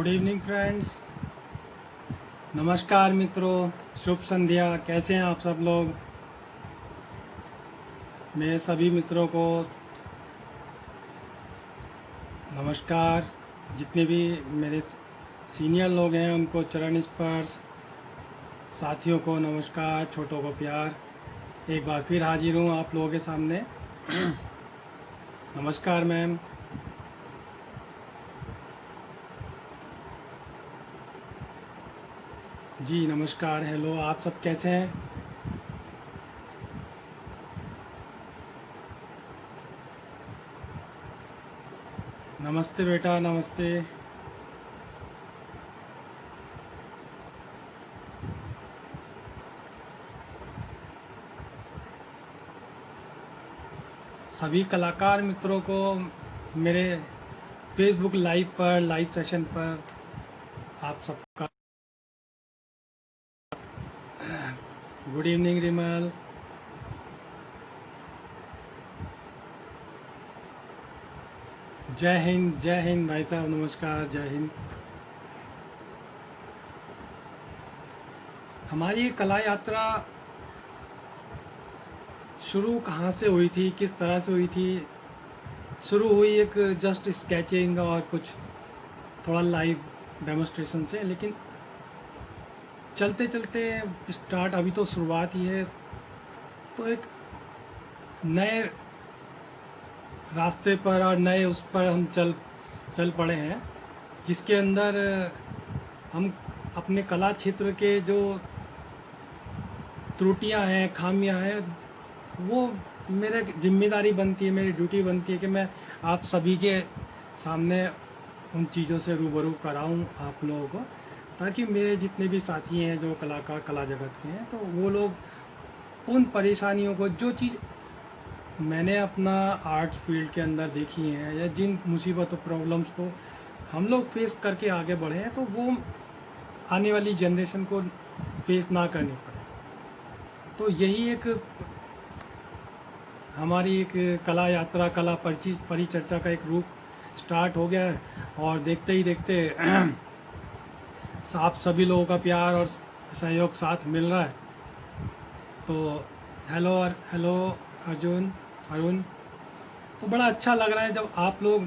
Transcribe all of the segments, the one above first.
Good evening friends. नमस्कार मित्रों, शुभ संध्या। कैसे हैं आप सब लोग? मेरे सभी मित्रों को नमस्कार। जितने भी मेरे सीनियर लोग हैं उनको चरण स्पर्श, साथियों को नमस्कार, छोटों को प्यार। एक बार फिर हाजिर हूँ आप लोगों के सामने। नमस्कार मैम। जी नमस्कार, हेलो, आप सब कैसे हैं? नमस्ते बेटा, नमस्ते। सभी कलाकार मित्रों को मेरे फेसबुक लाइव पर, लाइव सेशन पर आप सबका गुड इवनिंग रिमल। जय हिंद भाई साहब, नमस्कार, जय हिंद। हमारी ये कला यात्रा शुरू कहाँ से हुई थी, किस तरह से हुई थी? शुरू हुई एक जस्ट स्केचिंग और कुछ थोड़ा लाइव डेमोस्ट्रेशन से, लेकिन चलते चलते स्टार्ट, अभी तो शुरुआत ही है, तो एक नए रास्ते पर और नए उस पर हम चल पड़े हैं, जिसके अंदर हम अपने कला क्षेत्र के जो त्रुटियां हैं, खामियां हैं, वो मेरे जिम्मेदारी बनती है, मेरी ड्यूटी बनती है कि मैं आप सभी के सामने उन चीज़ों से रूबरू कराऊं आप लोगों को, ताकि मेरे जितने भी साथी हैं जो कलाकार, कला जगत के हैं, तो वो लोग उन परेशानियों को, जो चीज़ मैंने अपना आर्ट फील्ड के अंदर देखी हैं, या जिन मुसीबतों, प्रॉब्लम्स को हम लोग फेस करके आगे बढ़े हैं, तो वो आने वाली जनरेशन को फेस ना करनी पड़े। तो यही एक हमारी एक कला यात्रा, कला परिचर्चा का एक रूप स्टार्ट हो गया है, और देखते ही देखते आप सभी लोगों का प्यार और सहयोग साथ मिल रहा है। तो हेलो हेलो अरुण, तो बड़ा अच्छा लग रहा है जब आप लोग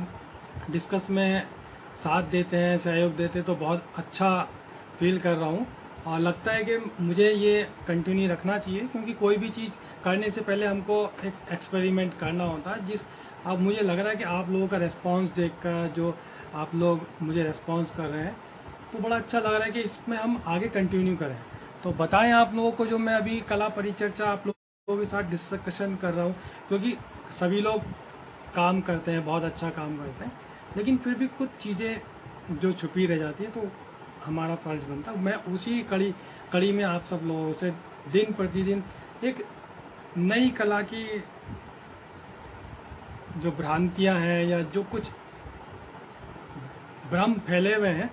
डिस्कस में साथ देते हैं, सहयोग देते हैं, तो बहुत अच्छा फील कर रहा हूँ। और लगता है कि मुझे ये कंटिन्यू रखना चाहिए, क्योंकि कोई भी चीज़ करने से पहले हमको एक एक्सपेरिमेंट करना होता है। अब मुझे लग रहा है कि आप लोगों का रिस्पांस देखकर, जो आप लोग मुझे रिस्पांस कर रहे हैं, तो बड़ा अच्छा लग रहा है कि इसमें हम आगे कंटिन्यू करें। तो बताएं आप लोगों को, जो मैं अभी कला परिचर्चा आप लोगों के साथ डिस्कशन कर रहा हूँ, क्योंकि सभी लोग काम करते हैं, बहुत अच्छा काम करते हैं, लेकिन फिर भी कुछ चीज़ें जो छुपी रह जाती है, तो हमारा फर्ज बनता है, मैं उसी कड़ी में आप सब लोगों से दिन प्रतिदिन एक नई कला की जो भ्रांतियां हैं, या जो कुछ भ्रम फैले हुए हैं,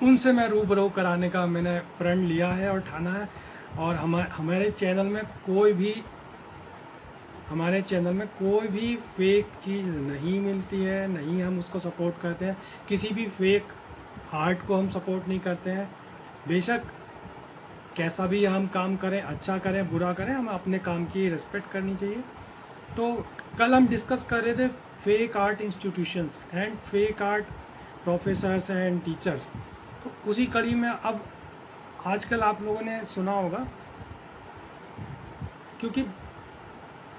उनसे मैं रूबरू कराने का मैंने प्रण लिया है और ठाना है। और हमारे चैनल में कोई भी फेक चीज़ नहीं मिलती है, नहीं हम उसको सपोर्ट करते हैं, किसी भी फेक आर्ट को हम सपोर्ट नहीं करते हैं। बेशक कैसा भी हम काम करें, अच्छा करें, बुरा करें, हम अपने काम की रिस्पेक्ट करनी चाहिए। तो कल हम डिस्कस कर रहे थे fake art institutions and fake art professors and teachers. तो उसी कड़ी में अब आजकल आप लोगों ने सुना होगा, क्योंकि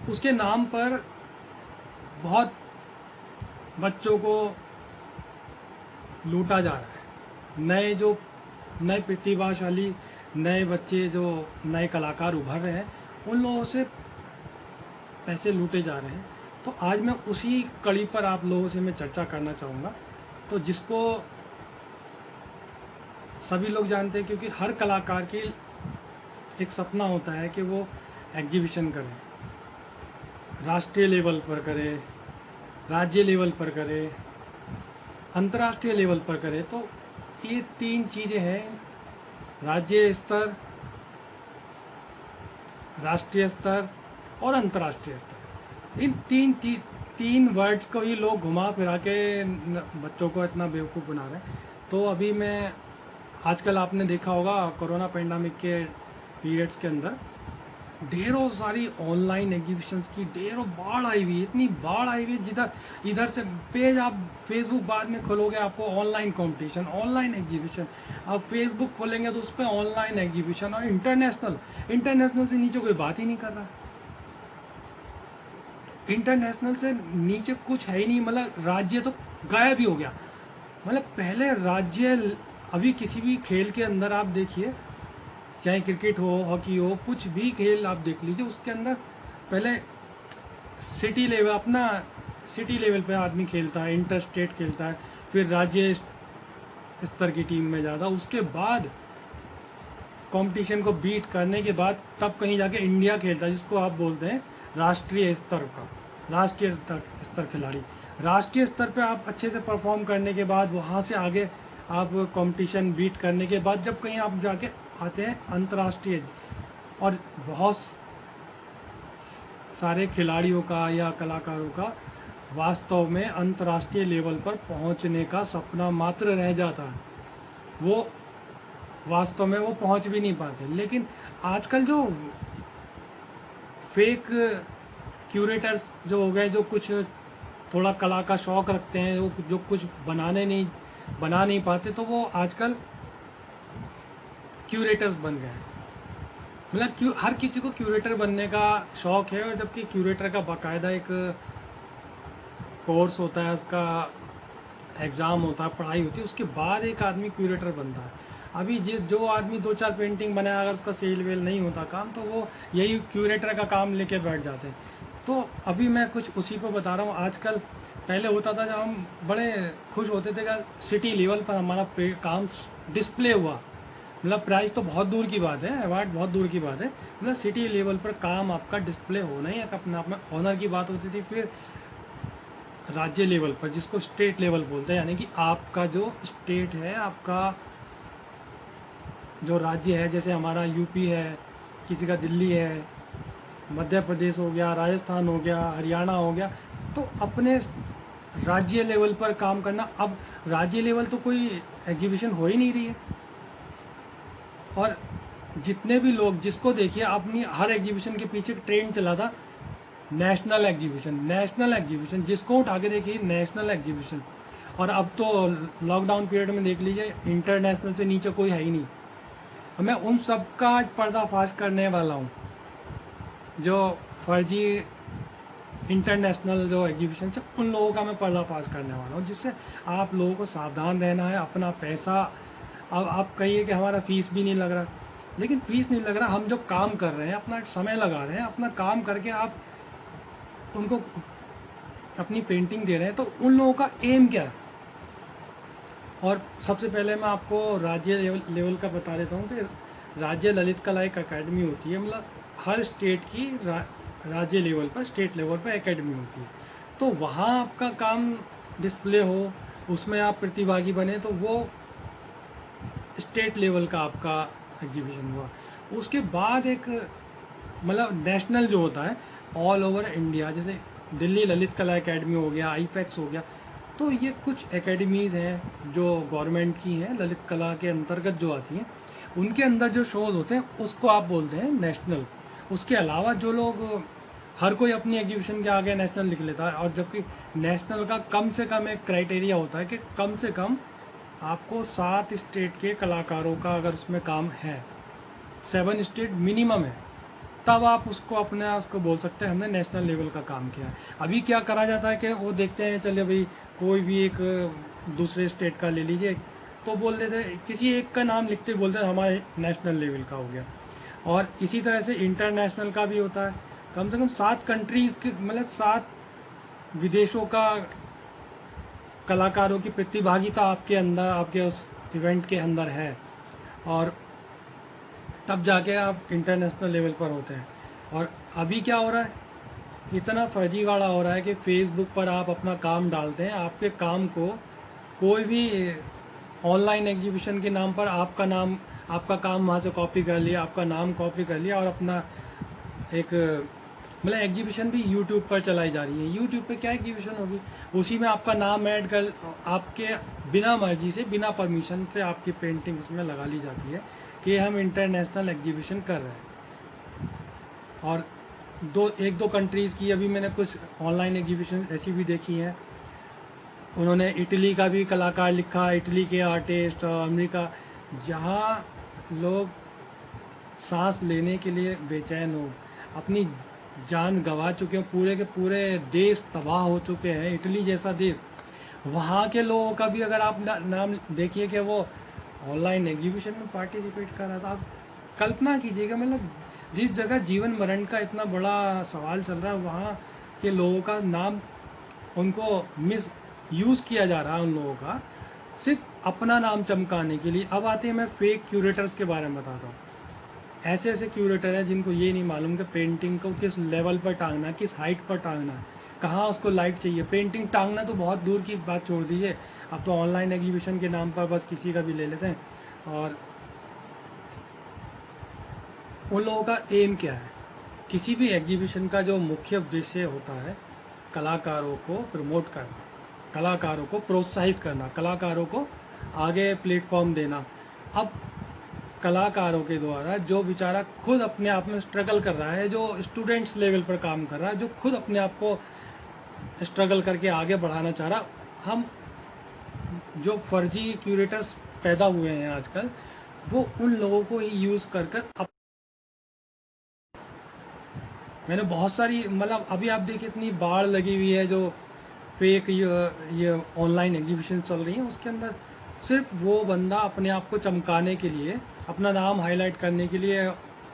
उसके नाम पर बहुत बच्चों को लूटा जा रहा है। नए प्रतिभाशाली नए बच्चे, जो नए कलाकार उभर रहे हैं, उन लोगों से पैसे लूटे जा रहे हैं। तो आज मैं उसी कड़ी पर आप लोगों से मैं चर्चा करना चाहूँगा, तो जिसको सभी लोग जानते हैं, क्योंकि हर कलाकार की एक सपना होता है कि वो एग्जीबिशन करे, राष्ट्रीय लेवल पर करे, राज्य लेवल पर करे, अंतर्राष्ट्रीय लेवल पर करे। तो ये तीन चीज़ें हैं, राज्य स्तर, राष्ट्रीय स्तर और अंतर्राष्ट्रीय स्तर। इन तीन वर्ड्स को ही लोग घुमा फिरा के बच्चों को इतना बेवकूफ़ बना रहे हैं। तो अभी मैं आजकल आपने देखा होगा कोरोना पेंडेमिक के पीरियड्स के अंदर ढेरों सारी ऑनलाइन एग्जीबिशंस की ढेरों बाढ़ आई हुई है, इतनी बाढ़ आई हुई है, जिधर इधर से पेज आप फेसबुक बाद में खोलोगे आपको ऑनलाइन कंपटीशन, ऑनलाइन एग्जीबिशन, आप फेसबुक खोलेंगे तो उस पर ऑनलाइन एग्जीबिशन, और इंटरनेशनल से नीचे कोई बात ही नहीं कर रहा। इंटरनेशनल से नीचे कुछ है ही नहीं, मतलब राज्य तो गायब ही हो गया। मतलब पहले राज्य, अभी किसी भी खेल के अंदर आप देखिए, चाहे क्रिकेट हो, हॉकी हो, कुछ भी खेल आप देख लीजिए, उसके अंदर पहले सिटी लेवल, अपना सिटी लेवल पे आदमी खेलता है, इंटर स्टेट खेलता है, फिर राज्य स्तर की टीम में जाता, उसके बाद कंपटीशन को बीट करने के बाद तब कहीं जाके इंडिया खेलता है, जिसको आप बोलते हैं राष्ट्रीय स्तर का, राष्ट्रीय स्तर खिलाड़ी। राष्ट्रीय स्तर पे आप अच्छे से परफॉर्म करने के बाद वहाँ से आगे आप कंपटीशन बीट करने के बाद जब कहीं आप जाके आते हैं अंतर्राष्ट्रीय, और बहुत सारे खिलाड़ियों का या कलाकारों का वास्तव में अंतर्राष्ट्रीय लेवल पर पहुंचने का सपना मात्र रह जाता है, वो वास्तव में वो पहुंच भी नहीं पाते। लेकिन आजकल जो फेक क्यूरेटर्स जो हो गए, जो कुछ थोड़ा कला का शौक रखते हैं, जो कुछ बना नहीं पाते, तो वो आजकल क्यूरेटर्स बन गए हैं। मतलब हर किसी को क्यूरेटर बनने का शौक है, और जबकि क्यूरेटर का बाकायदा एक कोर्स होता है, उसका एग्ज़ाम होता है, पढ़ाई होती है, उसके बाद एक आदमी क्यूरेटर बनता है। अभी जो आदमी 2-4 पेंटिंग बनाया, अगर उसका सेल वेल नहीं होता काम, तो वो यही क्यूरेटर का काम लेके बैठ जाते हैं। तो अभी मैं कुछ उसी पर बता रहा हूँ। आजकल पहले होता था, जब हम बड़े खुश होते थे कि सिटी लेवल पर हमारा काम डिस्प्ले हुआ, मतलब प्राइस तो बहुत दूर की बात है, अवार्ड बहुत दूर की बात है, मतलब सिटी लेवल पर काम आपका डिस्प्ले होना ही अपने आप में ऑनर की बात होती थी। फिर राज्य लेवल पर, जिसको स्टेट लेवल बोलते हैं, यानी कि आपका जो स्टेट है, आपका जो राज्य है, जैसे हमारा यूपी है, किसी का दिल्ली है, मध्य प्रदेश हो गया, राजस्थान हो गया, हरियाणा हो गया, तो अपने राज्य लेवल पर काम करना। अब राज्य लेवल तो कोई एग्जीबिशन हो ही नहीं रही है, और जितने भी लोग, जिसको देखिए, अपनी हर एग्जीबिशन के पीछे ट्रेंड चला था नेशनल एग्जीबिशन, जिसको उठा के देखिए नेशनल एग्जीबिशन। और अब तो लॉकडाउन पीरियड में देख लीजिए, इंटरनेशनल से नीचे कोई है ही नहीं। मैं उन सब का आज पर्दाफाश करने वाला हूँ, जो फर्जी इंटरनेशनल जो एग्जीबिशन है, उन लोगों का मैं पर्दाफाश करने वाला हूँ, जिससे आप लोगों को सावधान रहना है। अपना पैसा, अब आप कहिए कि हमारा फीस भी नहीं लग रहा, लेकिन फीस नहीं लग रहा, हम जो काम कर रहे हैं, अपना समय लगा रहे हैं, अपना काम करके आप उनको अपनी पेंटिंग दे रहे हैं, तो उन लोगों का एम क्या है। और सबसे पहले मैं आपको राज्य लेवल का बता देता हूँ कि राज्य ललित कला एक अकेडमी होती है, मतलब हर स्टेट की राज्य लेवल पर, स्टेट लेवल पर एकेडमी होती है। तो वहाँ आपका काम डिस्प्ले हो, उसमें आप प्रतिभागी बने, तो वो स्टेट लेवल का आपका एग्जीबिशन हुआ। उसके बाद एक, मतलब नेशनल जो होता है, ऑल ओवर इंडिया, जैसे दिल्ली ललित कला एकेडमी हो गया, आईपैक्स हो गया, तो ये कुछ एकेडमीज़ हैं जो गवर्नमेंट की हैं, ललित कला के अंतर्गत जो आती हैं, उनके अंदर जो शोज़ होते हैं उसको आप बोलते हैं नेशनल। उसके अलावा जो लोग, हर कोई अपनी एग्जीबिशन के आगे नेशनल लिख लेता है, और जबकि नेशनल का कम से कम एक क्राइटेरिया होता है कि कम से कम आपको 7 स्टेट के कलाकारों का अगर उसमें काम है, 7 स्टेट मिनिमम है, तब आप उसको अपने उसको बोल सकते हैं हमने नेशनल लेवल का काम किया है। अभी क्या करा जाता है कि वो देखते हैं, चलिए भाई कोई भी एक दूसरे स्टेट का ले लीजिए, तो बोल देते, किसी एक का नाम लिखते बोलते हैं हमारे नेशनल लेवल का हो गया। और इसी तरह से इंटरनेशनल का भी होता है, कम से कम 7 कंट्रीज़ के, मतलब 7 विदेशों का कलाकारों की प्रतिभागिता आपके अंदर, आपके उस इवेंट के अंदर है, और तब जाके आप इंटरनेशनल लेवल पर होते हैं। और अभी क्या हो रहा है, इतना फर्जीवाड़ा हो रहा है कि फेसबुक पर आप अपना काम डालते हैं, आपके काम को कोई भी ऑनलाइन एग्जीबिशन के नाम पर आपका काम वहाँ से कॉपी कर लिया, आपका नाम कॉपी कर लिया, और अपना एक मतलब एग्जीबिशन भी यूट्यूब पर चलाई जा रही है। यूट्यूब पे क्या एग्जीबिशन होगी, उसी में आपका नाम ऐड कर आपके बिना मर्जी से, बिना परमिशन से आपकी पेंटिंग उसमें लगा ली जाती है कि हम इंटरनेशनल एग्जीबिशन कर रहे हैं। और एक दो कंट्रीज़ की अभी मैंने कुछ ऑनलाइन एग्जीबिशन ऐसी भी देखी हैं, उन्होंने इटली का भी कलाकार लिखा, इटली के आर्टिस्ट, अमेरिका, जहाँ लोग सांस लेने के लिए बेचैन हो, अपनी जान गंवा चुके हैं, पूरे के पूरे देश तबाह हो चुके हैं, इटली जैसा देश, वहाँ के लोगों का भी अगर आप नाम देखिए कि वो ऑनलाइन एग्जीबिशन में पार्टिसिपेट कर रहा था। आप कल्पना कीजिएगा, मतलब जिस जगह जीवन मरण का इतना बड़ा सवाल चल रहा है, वहाँ के लोगों का नाम, उनको मिस यूज़ किया जा रहा है उन लोगों का, सिर्फ अपना नाम चमकाने के लिए। अब आते हैं, मैं फेक क्यूरेटर्स के बारे में बताता हूँ। ऐसे ऐसे क्यूरेटर हैं जिनको ये नहीं मालूम कि पेंटिंग को किस लेवल पर टांगना है, किस हाइट पर टांगना है, कहाँ उसको लाइट चाहिए। पेंटिंग टांगना तो बहुत दूर की बात छोड़ दीजिए, अब तो ऑनलाइन एग्जीबिशन के नाम पर बस किसी का भी ले लेते हैं। और उन लोगों का एम क्या है, किसी भी एग्जीबिशन का जो मुख्य उद्देश्य होता है, कलाकारों को प्रमोट करना, कलाकारों को प्रोत्साहित करना, कलाकारों को आगे प्लेटफॉर्म देना। अब कलाकारों के द्वारा जो बेचारा खुद अपने आप में स्ट्रगल कर रहा है, जो स्टूडेंट्स लेवल पर काम कर रहा है, जो खुद अपने आप को स्ट्रगल करके आगे बढ़ाना चाह रहा, हम जो फर्जी क्यूरेटर्स पैदा हुए हैं आजकल, वो उन लोगों को ही यूज़ कर कर मैंने बहुत सारी, मतलब अभी आप देखिए इतनी बाढ़ लगी हुई है, जो फेक ये ऑनलाइन एग्जीबिशन चल रही है, उसके अंदर सिर्फ वो बंदा अपने आप को चमकाने के लिए, अपना नाम हाईलाइट करने के लिए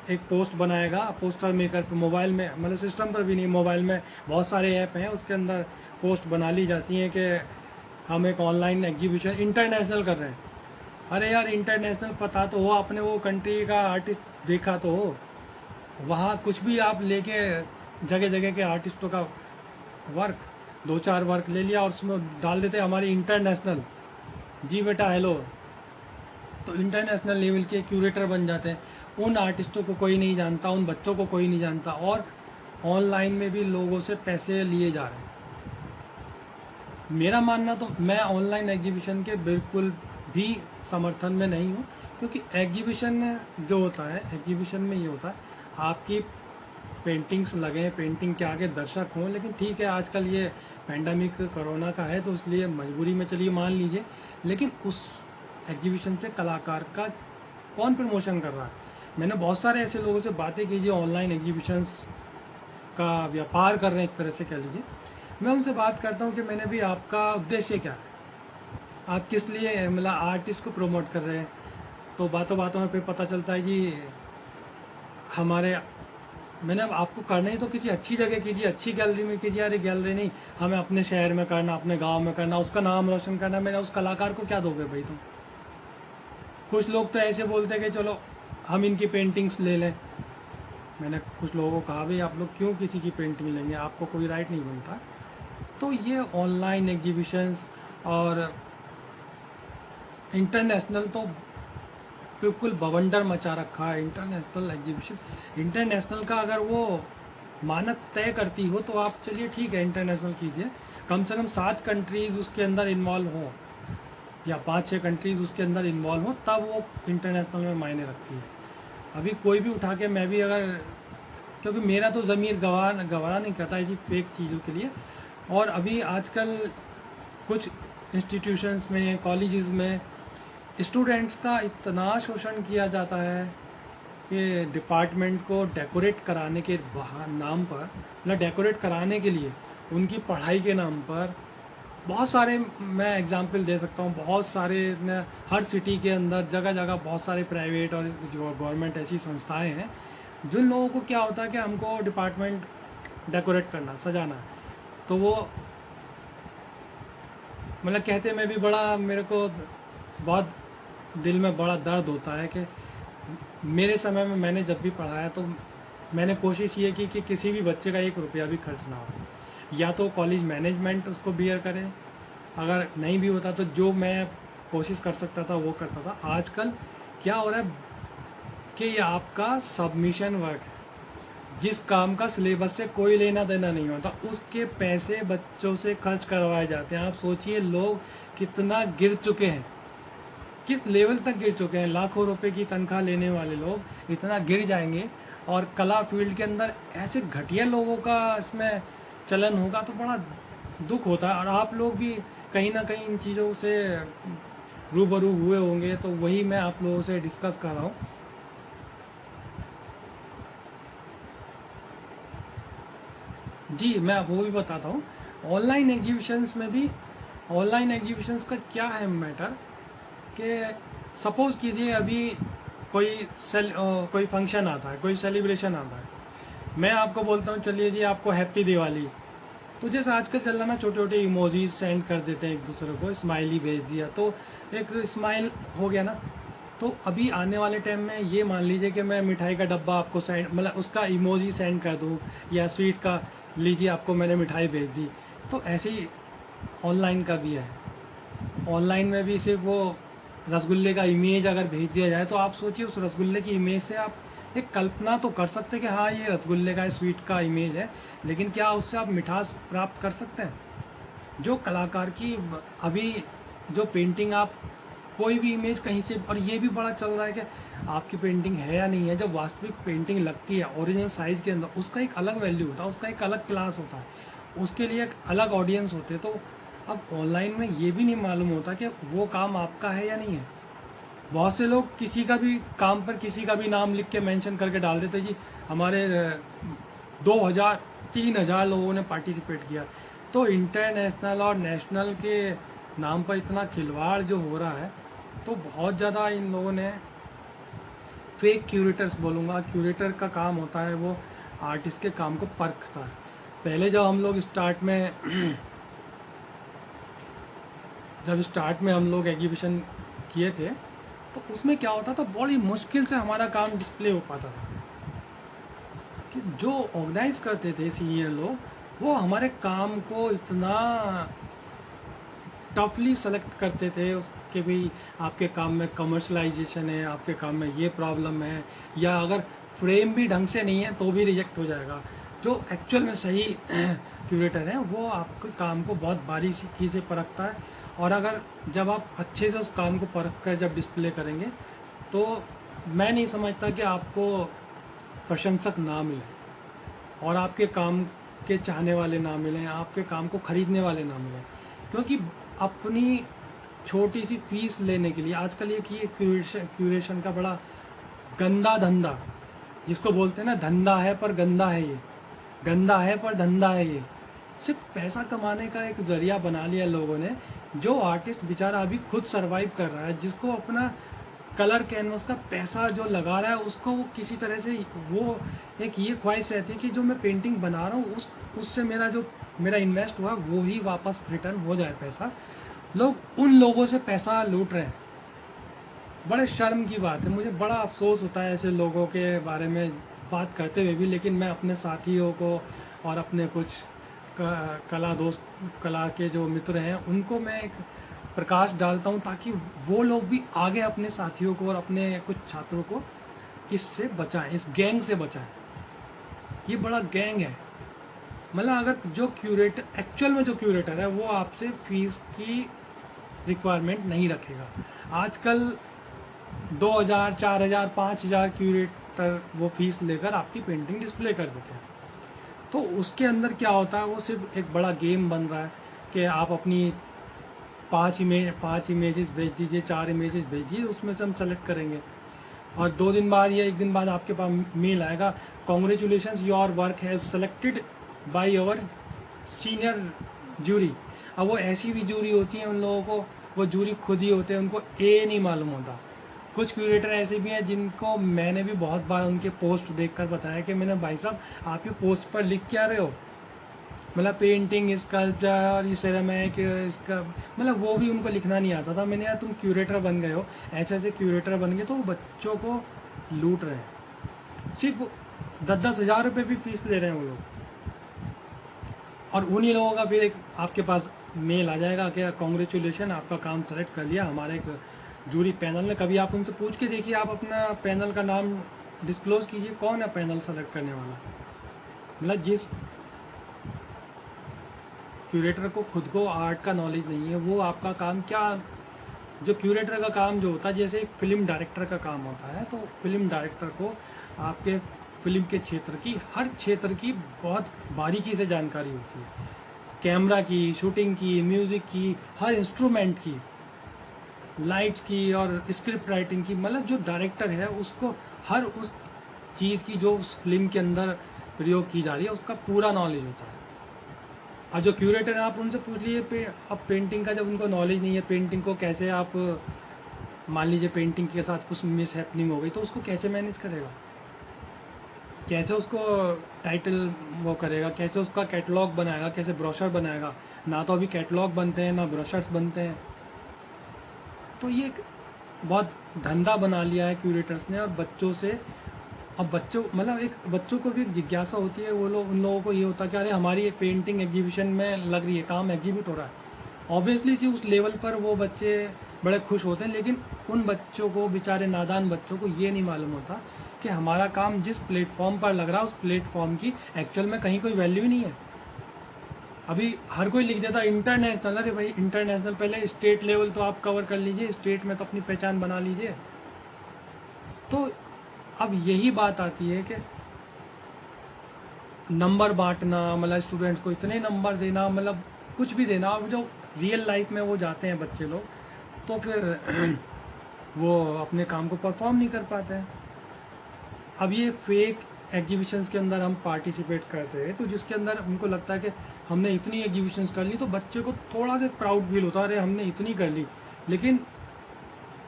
एक पोस्ट बनाएगा, पोस्टर मेकर पे मोबाइल में, मतलब सिस्टम पर भी नहीं, मोबाइल में बहुत सारे ऐप हैं, उसके अंदर पोस्ट बना ली जाती हैं कि हम एक ऑनलाइन एग्जीबिशन इंटरनेशनल कर रहे हैं। अरे यार, इंटरनेशनल पता तो हो, आपने वो कंट्री का आर्टिस्ट देखा तो हो, वहाँ कुछ भी आप लेके जगह जगह के आर्टिस्टों का वर्क, दो चार वर्क ले लिया और उसमें डाल देते हमारी इंटरनेशनल, जी बेटा हेलो, तो इंटरनेशनल लेवल के क्यूरेटर बन जाते हैं। उन आर्टिस्टों को कोई नहीं जानता, उन बच्चों को कोई नहीं जानता, और ऑनलाइन में भी लोगों से पैसे लिए जा रहे हैं। मेरा मानना तो, मैं ऑनलाइन एग्जीबिशन के बिल्कुल भी समर्थन में नहीं हूँ, क्योंकि एग्जीबिशन जो होता है, एग्जीबिशन में ये होता है आपकी पेंटिंग्स लगें, पेंटिंग के आगे दर्शक हों, लेकिन ठीक है आजकल ये पैंडमिक कोरोना का है तो इसलिए मजबूरी में चलिए मान लीजिए, लेकिन उस एग्जीबिशन से कलाकार का कौन प्रमोशन कर रहा है। मैंने बहुत सारे ऐसे लोगों से बातें की जो ऑनलाइन एग्जीबिशंस का व्यापार कर रहे हैं, एक तरह से कह लीजिए। मैं उनसे बात करता हूँ कि मैंने भी, आपका उद्देश्य क्या है, आप किस लिए मतलब आर्टिस्ट को प्रमोट कर रहे हैं। तो बातों बातों में फिर पता चलता है कि हमारे, मैंने अब आपको करना ही तो किसी अच्छी जगह कीजिए, अच्छी गैलरी में कीजिए। अरे गैलरी नहीं, हमें अपने शहर में करना, अपने गांव में करना, उसका नाम रोशन करना। मैंने उस कलाकार को क्या दोगे भाई तुम। कुछ लोग तो ऐसे बोलते हैं कि चलो हम इनकी पेंटिंग्स ले लें। मैंने कुछ लोगों को कहा भाई आप लोग क्यों किसी की पेंटिंग लेंगे, आपको कोई राइट नहीं बनता। तो ये ऑनलाइन एग्जीबिशंस और इंटरनेशनल तो बिल्कुल बवंडर मचा रखा है। इंटरनेशनल एग्जीबिशन, इंटरनेशनल का अगर वो मानक तय करती हो तो आप चलिए ठीक है इंटरनेशनल कीजिए, कम से कम 7 कंट्रीज़ उसके अंदर इन्वॉल्व हों, या 5-6 कंट्रीज़ उसके अंदर इन्वॉल्व हों, तब वो इंटरनेशनल में मायने रखती है। अभी कोई भी उठा के, मैं भी अगर, क्योंकि मेरा तो ज़मीर गवारा नहीं करता ऐसी फेक चीज़ों के लिए। और अभी आजकल कुछ इंस्टीट्यूशंस में, कॉलेजेस में स्टूडेंट्स का इतना शोषण किया जाता है कि डिपार्टमेंट को डेकोरेट कराने के नाम पर, मतलब डेकोरेट कराने के लिए उनकी पढ़ाई के नाम पर, बहुत सारे मैं एग्जांपल दे सकता हूँ, बहुत सारे हर सिटी के अंदर जगह जगह बहुत सारे प्राइवेट और गवर्नमेंट ऐसी संस्थाएं हैं जिन लोगों को क्या होता है कि हमको डिपार्टमेंट डेकोरेट करना, सजाना है, तो वो मतलब कहते, मैं भी बड़ा, मेरे को बहुत दिल में बड़ा दर्द होता है कि मेरे समय में मैंने जब भी पढ़ाया तो मैंने कोशिश ये की कि किसी भी बच्चे का 1 रुपया भी खर्च ना हो, या तो कॉलेज मैनेजमेंट उसको बियर करे, अगर नहीं भी होता तो जो मैं कोशिश कर सकता था वो करता था। आजकल क्या हो रहा है कि ये आपका सबमिशन वर्क है, जिस काम का सिलेबस से कोई लेना देना नहीं होता, उसके पैसे बच्चों से खर्च करवाए जाते हैं। आप सोचिए लोग कितना गिर चुके हैं, किस लेवल तक गिर चुके हैं। लाखों रुपए की तनख्वाह लेने वाले लोग इतना गिर जाएंगे, और कला फील्ड के अंदर ऐसे घटिया लोगों का इसमें चलन होगा तो बड़ा दुख होता है। और आप लोग भी कहीं ना कहीं इन चीज़ों से रूबरू हुए होंगे, तो वही मैं आप लोगों से डिस्कस कर रहा हूँ। जी, मैं आपको भी बताता हूँ। ऑनलाइन एग्जीबिशंस में भी, ऑनलाइन एग्जीबिशंस का क्या है मैटर, कि सपोज कीजिए अभी कोई फंक्शन आता है, कोई सेलिब्रेशन आता है, मैं आपको बोलता हूँ चलिए जी आपको हैप्पी दिवाली। तो जैसे आजकल चल रहा ना, छोटे छोटे इमोजीज सेंड कर देते हैं एक दूसरे को, स्माइली भेज दिया तो एक स्माइल हो गया ना। तो अभी आने वाले टाइम में ये मान लीजिए कि मैं मिठाई का डब्बा आपको सेंड, मतलब उसका इमोजी सेंड कर दूँ, या स्वीट का, लीजिए आपको मैंने मिठाई भेज दी। तो ऐसे ही ऑनलाइन का भी है। ऑनलाइन में भी सिर्फ वो रसगुल्ले का इमेज अगर भेज दिया जाए, तो आप सोचिए उस रसगुल्ले की इमेज से आप एक कल्पना तो कर सकते हैं कि हाँ ये रसगुल्ले का स्वीट का इमेज है, लेकिन क्या उससे आप मिठास प्राप्त कर सकते हैं? जो कलाकार की अभी जो पेंटिंग आप कोई भी इमेज कहीं से, और ये भी बड़ा चल रहा है कि आपकी पेंटिंग है या नहीं है, जब वास्तविक पेंटिंग लगती है ओरिजिनल साइज के अंदर, उसका एक अलग वैल्यू होता है, उसका एक अलग क्लास होता है, उसके लिए एक अलग ऑडियंस होते हैं। तो अब ऑनलाइन में ये भी नहीं मालूम होता कि वो काम आपका है या नहीं है। बहुत से लोग किसी का भी काम पर किसी का भी नाम लिख के मेंशन करके डाल देते जी हमारे 2000 3000 लोगों ने पार्टिसिपेट किया। तो इंटरनेशनल और नेशनल के नाम पर इतना खिलवाड़ जो हो रहा है, तो बहुत ज़्यादा इन लोगों ने फेक क्यूरेटर्स, बोलूँगा क्यूरेटर का काम होता है वो आर्टिस्ट के काम को परखता है। पहले जब हम लोग स्टार्ट में जब स्टार्ट में हम लोग एग्जीबिशन किए थे, तो उसमें क्या होता था, बड़ी मुश्किल से हमारा काम डिस्प्ले हो पाता था। कि जो ऑर्गेनाइज करते थे सीनियर लोग, वो हमारे काम को इतना टफली सेलेक्ट करते थे उसके भी, आपके काम में कमर्शलाइजेशन है, आपके काम में ये प्रॉब्लम है, या अगर फ्रेम भी ढंग से नहीं है तो भी रिजेक्ट हो जाएगा। जो एक्चुअल में सही क्यूरेटर है वो आपके काम को बहुत बारीकी से परखता है, और अगर जब आप अच्छे से उस काम को परख कर जब डिस्प्ले करेंगे, तो मैं नहीं समझता कि आपको प्रशंसक ना मिले, और आपके काम के चाहने वाले ना मिलें, आपके काम को खरीदने वाले ना मिलें। क्योंकि अपनी छोटी सी फीस लेने के लिए आजकल ये क्यूरेशन का बड़ा गंदा धंधा, जिसको बोलते हैं ना धंधा है पर गंदा है, ये गंदा है पर धंधा है, ये सिर्फ पैसा कमाने का एक जरिया बना लिया लोगों ने। जो आर्टिस्ट बेचारा अभी खुद सरवाइव कर रहा है, जिसको अपना कलर कैनवस का पैसा जो लगा रहा है, उसको वो किसी तरह से, वो एक ये ख्वाहिश रहती है कि जो मैं पेंटिंग बना रहा हूँ उससे मेरा इन्वेस्ट हुआ वो ही वापस रिटर्न हो जाए पैसा। लोग उन लोगों से पैसा लूट रहे हैं। बड़े शर्म की बात है, मुझे बड़ा अफसोस होता है ऐसे लोगों के बारे में बात करते हुए भी। लेकिन मैं अपने साथियों को और अपने कुछ कला दोस्त, कला के जो मित्र हैं, उनको मैं एक प्रकाश डालता हूँ, ताकि वो लोग भी आगे अपने साथियों को और अपने कुछ छात्रों को इससे बचाएं, इस गैंग से बचाएं। ये बड़ा गैंग है। मतलब अगर जो क्यूरेटर, एक्चुअल में जो क्यूरेटर है, वो आपसे फीस की रिक्वायरमेंट नहीं रखेगा। आजकल 2000 4000 5000 क्यूरेटर वो फीस लेकर आपकी पेंटिंग डिस्प्ले कर देते हैं। तो उसके अंदर क्या होता है, वो सिर्फ एक बड़ा गेम बन रहा है कि आप अपनी 5 इमेजेस भेज दीजिए, 4 इमेजेस भेज दीजिए, उसमें से हम सेलेक्ट करेंगे, और 2 दिन बाद या 1 दिन बाद आपके पास मेल आएगा, congratulations your work has selected by our senior jury. अब वो ऐसी भी जूरी होती है, उन लोगों को वो जूरी खुद ही होते हैं, उनको ए नहीं मालूम होता। कुछ क्यूरेटर ऐसे भी हैं जिनको मैंने भी बहुत बार उनके पोस्ट देखकर बताया कि मैंने, भाई साहब आपके पोस्ट पर लिख क्या रहे हो, मतलब पेंटिंग, स्कल्पचर, सेरामिक, इसका मतलब वो भी उनको लिखना नहीं आता था। मैंने, यार तुम क्यूरेटर बन गए हो, ऐसे ऐसे क्यूरेटर बन गए, तो वो बच्चों को लूट रहे हैं, सिर्फ 10-10 हज़ार रुपये भी फीस ले रहे हैं वो लोग। और उन्हीं लोगों का फिर एक आपके पास मेल आ जाएगा कि कॉन्ग्रेचुलेशन, आपका काम सेलेक्ट कर लिया हमारे एक जूरी पैनल ने। कभी आप उनसे पूछ के देखिए, आप अपना पैनल का नाम डिस्क्लोज कीजिए, कौन है पैनल सेलेक्ट करने वाला। मतलब जिस क्यूरेटर को खुद को आर्ट का नॉलेज नहीं है, वो आपका काम क्या, जो क्यूरेटर का काम जो होता है, जैसे एक फिल्म डायरेक्टर का काम होता है, तो फिल्म डायरेक्टर को आपके फिल्म के क्षेत्र की, हर क्षेत्र की बहुत बारीकी से जानकारी होती है, कैमरा की, शूटिंग की, म्यूज़िक की, हर इंस्ट्रूमेंट की, लाइट्स की और स्क्रिप्ट राइटिंग की। मतलब जो डायरेक्टर है उसको हर उस चीज़ की जो उस फिल्म के अंदर प्रयोग की जा रही है उसका पूरा नॉलेज होता है। और जो क्यूरेटर है आप उनसे पूछ लीजिए, अब पेंटिंग का जब उनको नॉलेज नहीं है, पेंटिंग को कैसे आप, मान लीजिए पेंटिंग के साथ कुछ मिस हैपनिंग हो गई तो उसको कैसे मैनेज करेगा, कैसे उसको टाइटल वो करेगा, कैसे उसका कैटलॉग बनाएगा, कैसे ब्रोशर बनाएगा। ना तो अभी कैटलॉग बनते हैं ना ब्रोशर्स बनते हैं। तो ये एक बहुत धंधा बना लिया है क्यूरेटर्स ने। और बच्चों से, अब बच्चों मतलब एक बच्चों को भी एक जिज्ञासा होती है, वो लोग, उन लोगों को ये होता है कि अरे हमारी एक पेंटिंग एग्जीबिशन में लग रही है, काम एग्जीबिट हो रहा है। ऑब्वियसली जी उस लेवल पर वो बच्चे बड़े खुश होते हैं, लेकिन उन बच्चों को, बेचारे नादान बच्चों को ये नहीं मालूम होता कि हमारा काम जिस प्लेटफॉर्म पर लग रहा है उस प्लेटफॉर्म की एक्चुअल में कहीं कोई वैल्यू ही नहीं है। अभी हर कोई लिख देता इंटरनेशनल, अरे भाई इंटरनेशनल, पहले स्टेट लेवल तो आप कवर कर लीजिए, स्टेट में तो अपनी पहचान बना लीजिए। तो अब यही बात आती है कि नंबर बांटना, मतलब स्टूडेंट्स को इतने नंबर देना, मतलब कुछ भी देना। अब जो रियल लाइफ में वो जाते हैं बच्चे लोग, तो फिर वो अपने काम को परफॉर्म नहीं कर पाते हैं। अब ये फेक एग्जीबिशंस के अंदर हम पार्टिसिपेट करते हैं, तो जिसके अंदर उनको लगता है कि हमने इतनी एग्जीबिशंस कर ली, तो बच्चे को थोड़ा सा प्राउड फील होता है, अरे हमने इतनी कर ली। लेकिन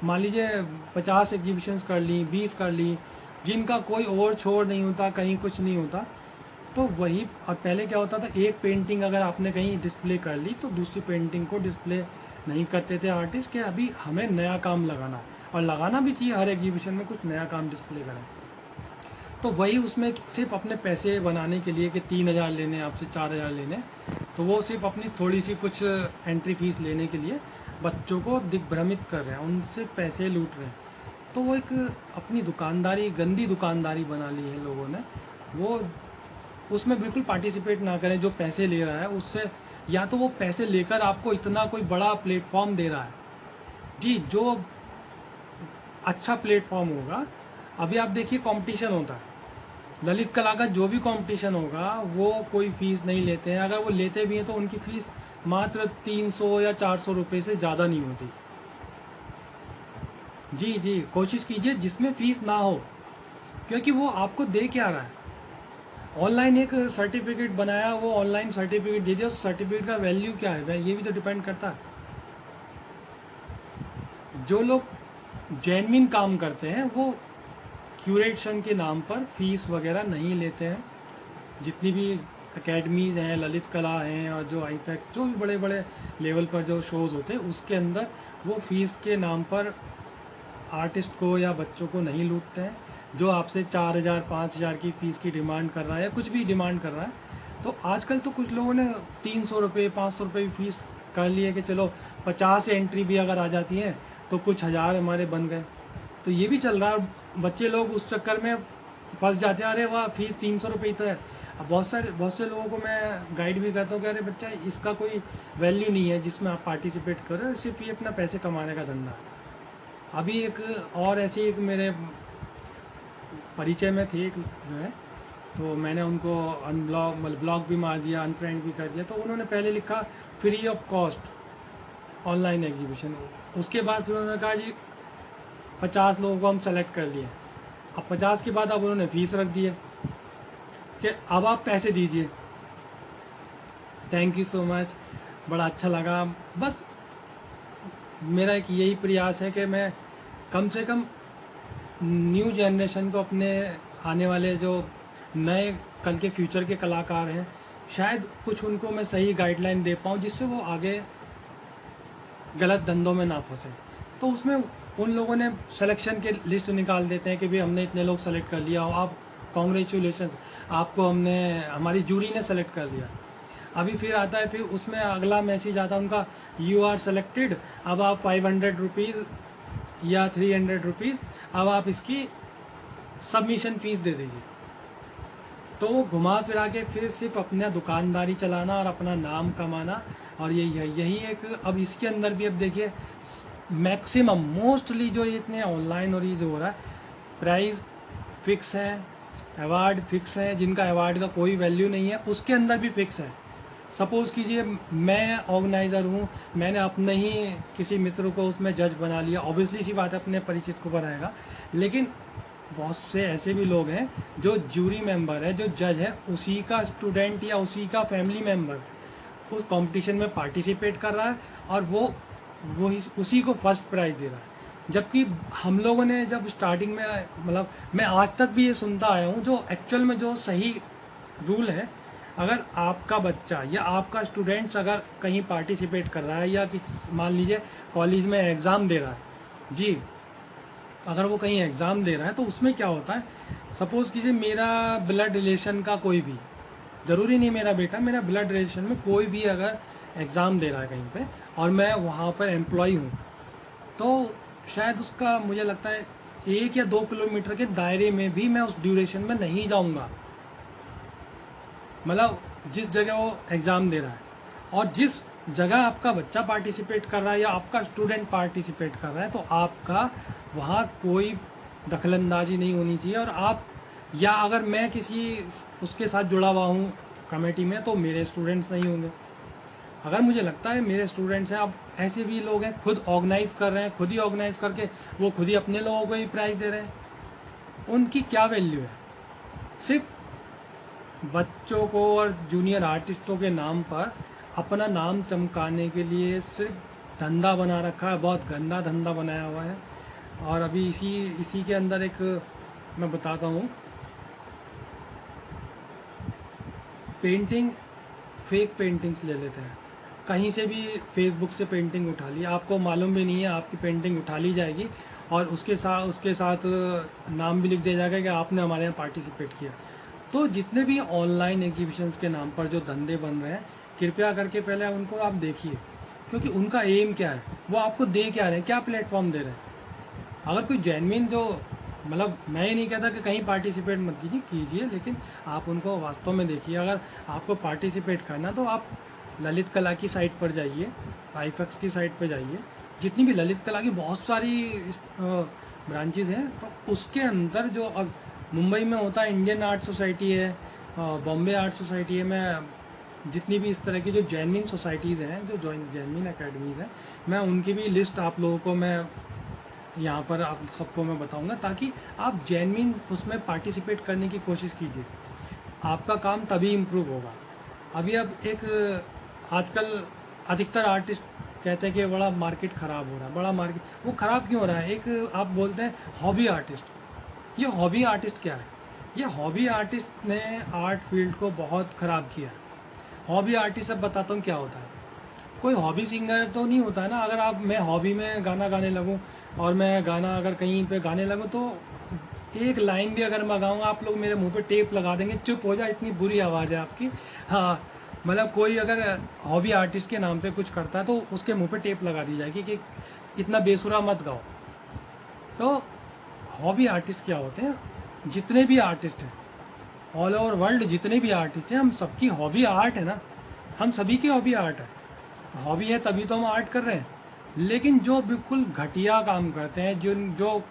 मान लीजिए 50 एग्जीबिशंस कर ली, 20 कर ली, जिनका कोई और छोर नहीं होता, कहीं कुछ नहीं होता, तो वही। और पहले क्या होता था, एक पेंटिंग अगर आपने कहीं डिस्प्ले कर ली तो दूसरी पेंटिंग को डिस्प्ले नहीं करते थे आर्टिस्ट, कि अभी हमें नया काम लगाना, और लगाना भी चाहिए, हर एग्जीबिशन में कुछ नया काम डिस्प्ले करें। तो वही उसमें सिर्फ अपने पैसे बनाने के लिए कि 3,000 लेने आपसे, 4,000 लेने, तो वो सिर्फ अपनी थोड़ी सी कुछ एंट्री फीस लेने के लिए बच्चों को दिग्भ्रमित कर रहे हैं, उनसे पैसे लूट रहे हैं। तो वो एक अपनी दुकानदारी, गंदी दुकानदारी बना ली है लोगों ने। वो उसमें बिल्कुल पार्टिसिपेट ना करें। जो पैसे ले रहा है उससे, या तो वो पैसे लेकर आपको इतना कोई बड़ा प्लेटफॉर्म दे रहा है जी, जो अच्छा प्लेटफॉर्म होगा। अभी आप देखिए कंपटीशन होता है, ललित कला का जो भी कंपटीशन होगा वो कोई फीस नहीं लेते हैं, अगर वो लेते भी हैं तो उनकी फीस मात्र 300 या 400 रुपये से ज़्यादा नहीं होती। जी जी, कोशिश कीजिए जिसमें फीस ना हो, क्योंकि वो आपको दे क्या रहा है। ऑनलाइन एक सर्टिफिकेट बनाया, वो ऑनलाइन सर्टिफिकेट दे दिया, उस सर्टिफिकेट का वैल्यू क्या है, ये भी तो डिपेंड करता है। जो लोग जेन्युइन काम करते हैं वो क्यूरेशन के नाम पर फीस वगैरह नहीं लेते हैं। जितनी भी एकेडमीज़ हैं, ललित कला हैं, और जो आईफैक्स, जो भी बड़े बड़े लेवल पर जो शोज़ होते हैं, उसके अंदर वो फीस के नाम पर आर्टिस्ट को या बच्चों को नहीं लूटते हैं। जो आपसे 4,000 5,000 की फ़ीस की डिमांड कर रहा है, या कुछ भी डिमांड कर रहा है, तो आजकल तो कुछ लोगों ने 300 रुपये 500 रुपये की फ़ीस कर ली है कि चलो 50 एंट्री भी अगर आ जाती हैं तो कुछ हज़ार हमारे बन गए। तो ये भी चल रहा है। बच्चे लोग उस चक्कर में फंस जाते हैं, अरे वाह फीस 300 रुपये ही तो है। अब बहुत से लोगों को मैं गाइड भी करता हूँ कि अरे बच्चा, इसका कोई वैल्यू नहीं है जिसमें आप पार्टिसिपेट कर रहे हो, सिर्फ ये अपना पैसे कमाने का धंधा है। अभी एक और ऐसी एक मेरे परिचय में थी एक जो है, तो मैंने उनको अनब्लॉक, मतलब ब्लॉक भी मार दिया, अनफ्रेंड भी कर दिया। तो उन्होंने पहले लिखा free of cost online exhibition, उसके बाद फिर उन्होंने कहा जी 50 लोगों को हम सेलेक्ट कर लिए। अब 50 के बाद अब उन्होंने फीस रख दी है कि अब आप पैसे दीजिए। थैंक यू सो मच, बड़ा अच्छा लगा। बस मेरा एक यही प्रयास है कि मैं कम से कम न्यू जनरेशन को, अपने आने वाले जो नए कल के फ्यूचर के कलाकार हैं, शायद कुछ उनको मैं सही गाइडलाइन दे पाऊँ जिससे वो आगे गलत धंधों में ना फंसे। तो उसमें उन लोगों ने सिलेक्शन के लिस्ट निकाल देते हैं कि भाई हमने इतने लोग सेलेक्ट कर लिया, आप कॉन्ग्रेचुलेशंस, आपको हमने, हमारी जूरी ने सेलेक्ट कर लिया। अभी फिर आता है, फिर उसमें अगला मैसेज आता है उनका, यू आर सेलेक्टेड, अब आप 500 रुपीज़ या 300 रुपीज़, अब आप इसकी सबमिशन फ़ीस दे दीजिए। तो वो घुमा फिरा के फिर सिर्फ अपना दुकानदारी चलाना और अपना नाम कमाना। और यही एक, अब इसके अंदर भी अब देखिए मैक्सिमम मोस्टली जो इतने ऑनलाइन और ये जो हो रहा है, प्राइस फिक्स है, अवार्ड फिक्स है, जिनका अवार्ड का कोई वैल्यू नहीं है उसके अंदर भी फिक्स है। सपोज़ कीजिए मैं ऑर्गेनाइज़र हूँ, मैंने अपने ही किसी मित्र को उसमें जज बना लिया, ऑब्वियसली सी बात है अपने परिचित को बनाएगा, लेकिन बहुत से ऐसे भी लोग हैं जो जूरी मेंबर है, जो जज है उसी का स्टूडेंट या उसी का फैमिली मेंबर उस कंपटीशन में पार्टिसिपेट कर रहा है और वो उसी को फर्स्ट प्राइज़ दे रहा है। जबकि हम लोगों ने जब स्टार्टिंग में, मतलब मैं आज तक भी ये सुनता आया हूँ, जो एक्चुअल में जो सही रूल है, अगर आपका बच्चा या आपका स्टूडेंट्स अगर कहीं पार्टिसिपेट कर रहा है या किस मान लीजिए कॉलेज में एग्ज़ाम दे रहा है जी, अगर वो कहीं एग्ज़ाम दे रहा है तो उसमें क्या होता है, सपोज़ कीजिए मेरा ब्लड रिलेशन का कोई भी, ज़रूरी नहीं मेरा बेटा, मेरा ब्लड रिलेशन में कोई भी अगर एग्ज़ाम दे रहा है कहीं पे और मैं वहाँ पर एम्प्लॉय हूँ, तो शायद उसका मुझे लगता है 1 या 2 किलोमीटर के दायरे में भी मैं उस ड्यूरेशन में नहीं जाऊँगा, मतलब जिस जगह वो एग्ज़ाम दे रहा है। और जिस जगह आपका बच्चा पार्टिसिपेट कर रहा है या आपका स्टूडेंट पार्टिसिपेट कर रहा है, तो आपका वहाँ कोई दखलंदाजी नहीं होनी चाहिए। और आप, या अगर मैं किसी उसके साथ जुड़ा हुआ हूँ कमेटी में, तो मेरे स्टूडेंट्स नहीं होंगे। अगर मुझे लगता है मेरे स्टूडेंट्स हैं, अब ऐसे भी लोग हैं खुद ऑर्गेनाइज कर रहे हैं, खुद ही ऑर्गेनाइज करके वो खुद ही अपने लोगों को ही प्राइज़ दे रहे हैं, उनकी क्या वैल्यू है? सिर्फ बच्चों को और जूनियर आर्टिस्टों के नाम पर अपना नाम चमकाने के लिए सिर्फ धंधा बना रखा है, बहुत गंदा धंधा बनाया हुआ है। और अभी इसी के अंदर एक मैं बताता हूँ, पेंटिंग, फेक पेंटिंग्स ले लेते हैं, कहीं से भी फेसबुक से पेंटिंग उठा ली, आपको मालूम भी नहीं है आपकी पेंटिंग उठा ली जाएगी और उसके साथ नाम भी लिख दिया जाएगा कि आपने हमारे यहाँ पार्टिसिपेट किया। तो जितने भी ऑनलाइन एग्जीबिशंस के नाम पर जो धंधे बन रहे हैं, कृपया करके पहले उनको आप देखिए, क्योंकि उनका एम क्या है, वो आपको दे क्या रहे हैं, क्या प्लेटफॉर्म दे रहे हैं। अगर कोई जेनविन जो, मतलब मैं ये नहीं कहता कि कहीं पार्टिसिपेट मत कीजिए, लेकिन आप उनको वास्तव में देखिए। अगर आपको पार्टिसिपेट करना तो आप ललित कला की साइट पर जाइए, आईफेक्स की साइट पर जाइए, जितनी भी ललित कला की बहुत सारी ब्रांचेज हैं, तो उसके अंदर जो अब मुंबई में होता है इंडियन आर्ट सोसाइटी है, बॉम्बे आर्ट सोसाइटी है, मैं जितनी भी इस तरह की जो जैनविन सोसाइटीज़ हैं, जो जैनविन अकेडमीज़ हैं, मैं उनकी भी लिस्ट आप लोगों को मैं यहाँ पर आप सबको मैं बताऊंगा, ताकि आप जेन्युइन उसमें पार्टिसिपेट करने की कोशिश कीजिए। आपका काम तभी इम्प्रूव होगा। अभी अब एक आजकल अधिकतर आर्टिस्ट कहते हैं कि बड़ा मार्केट ख़राब हो रहा है, बड़ा मार्केट, वो ख़राब क्यों हो रहा है? एक आप बोलते हैं हॉबी आर्टिस्ट। ये हॉबी आर्टिस्ट क्या है? ये हॉबी आर्टिस्ट ने आर्ट फील्ड को बहुत ख़राब किया है। हॉबी आर्टिस्ट, अब बताता हूँ क्या होता है। कोई हॉबी सिंगर तो नहीं होता है ना, अगर आप, मैं हॉबी में गाना गाने लगूं और मैं गाना अगर कहीं पे गाने लगूं तो एक लाइन भी अगर मैं गाऊंगा आप लोग मेरे मुंह पे टेप लगा देंगे, चुप हो जा, इतनी बुरी आवाज़ है आपकी। हाँ, मतलब कोई अगर हॉबी आर्टिस्ट के नाम पे कुछ करता है तो उसके मुंह पे टेप लगा दी जाएगी कि इतना बेसुरा मत गाओ। तो हॉबी आर्टिस्ट क्या होते हैं? जितने भी आर्टिस्ट हैं ऑल ओवर वर्ल्ड, जितने भी आर्टिस्ट हैं, हम सबकी हॉबी आर्ट है ना, हम सभी की हॉबी आर्ट है। तो हॉबी है तभी तो हम आर्ट कर रहे हैं। लेकिन जो बिल्कुल घटिया काम करते हैं, जो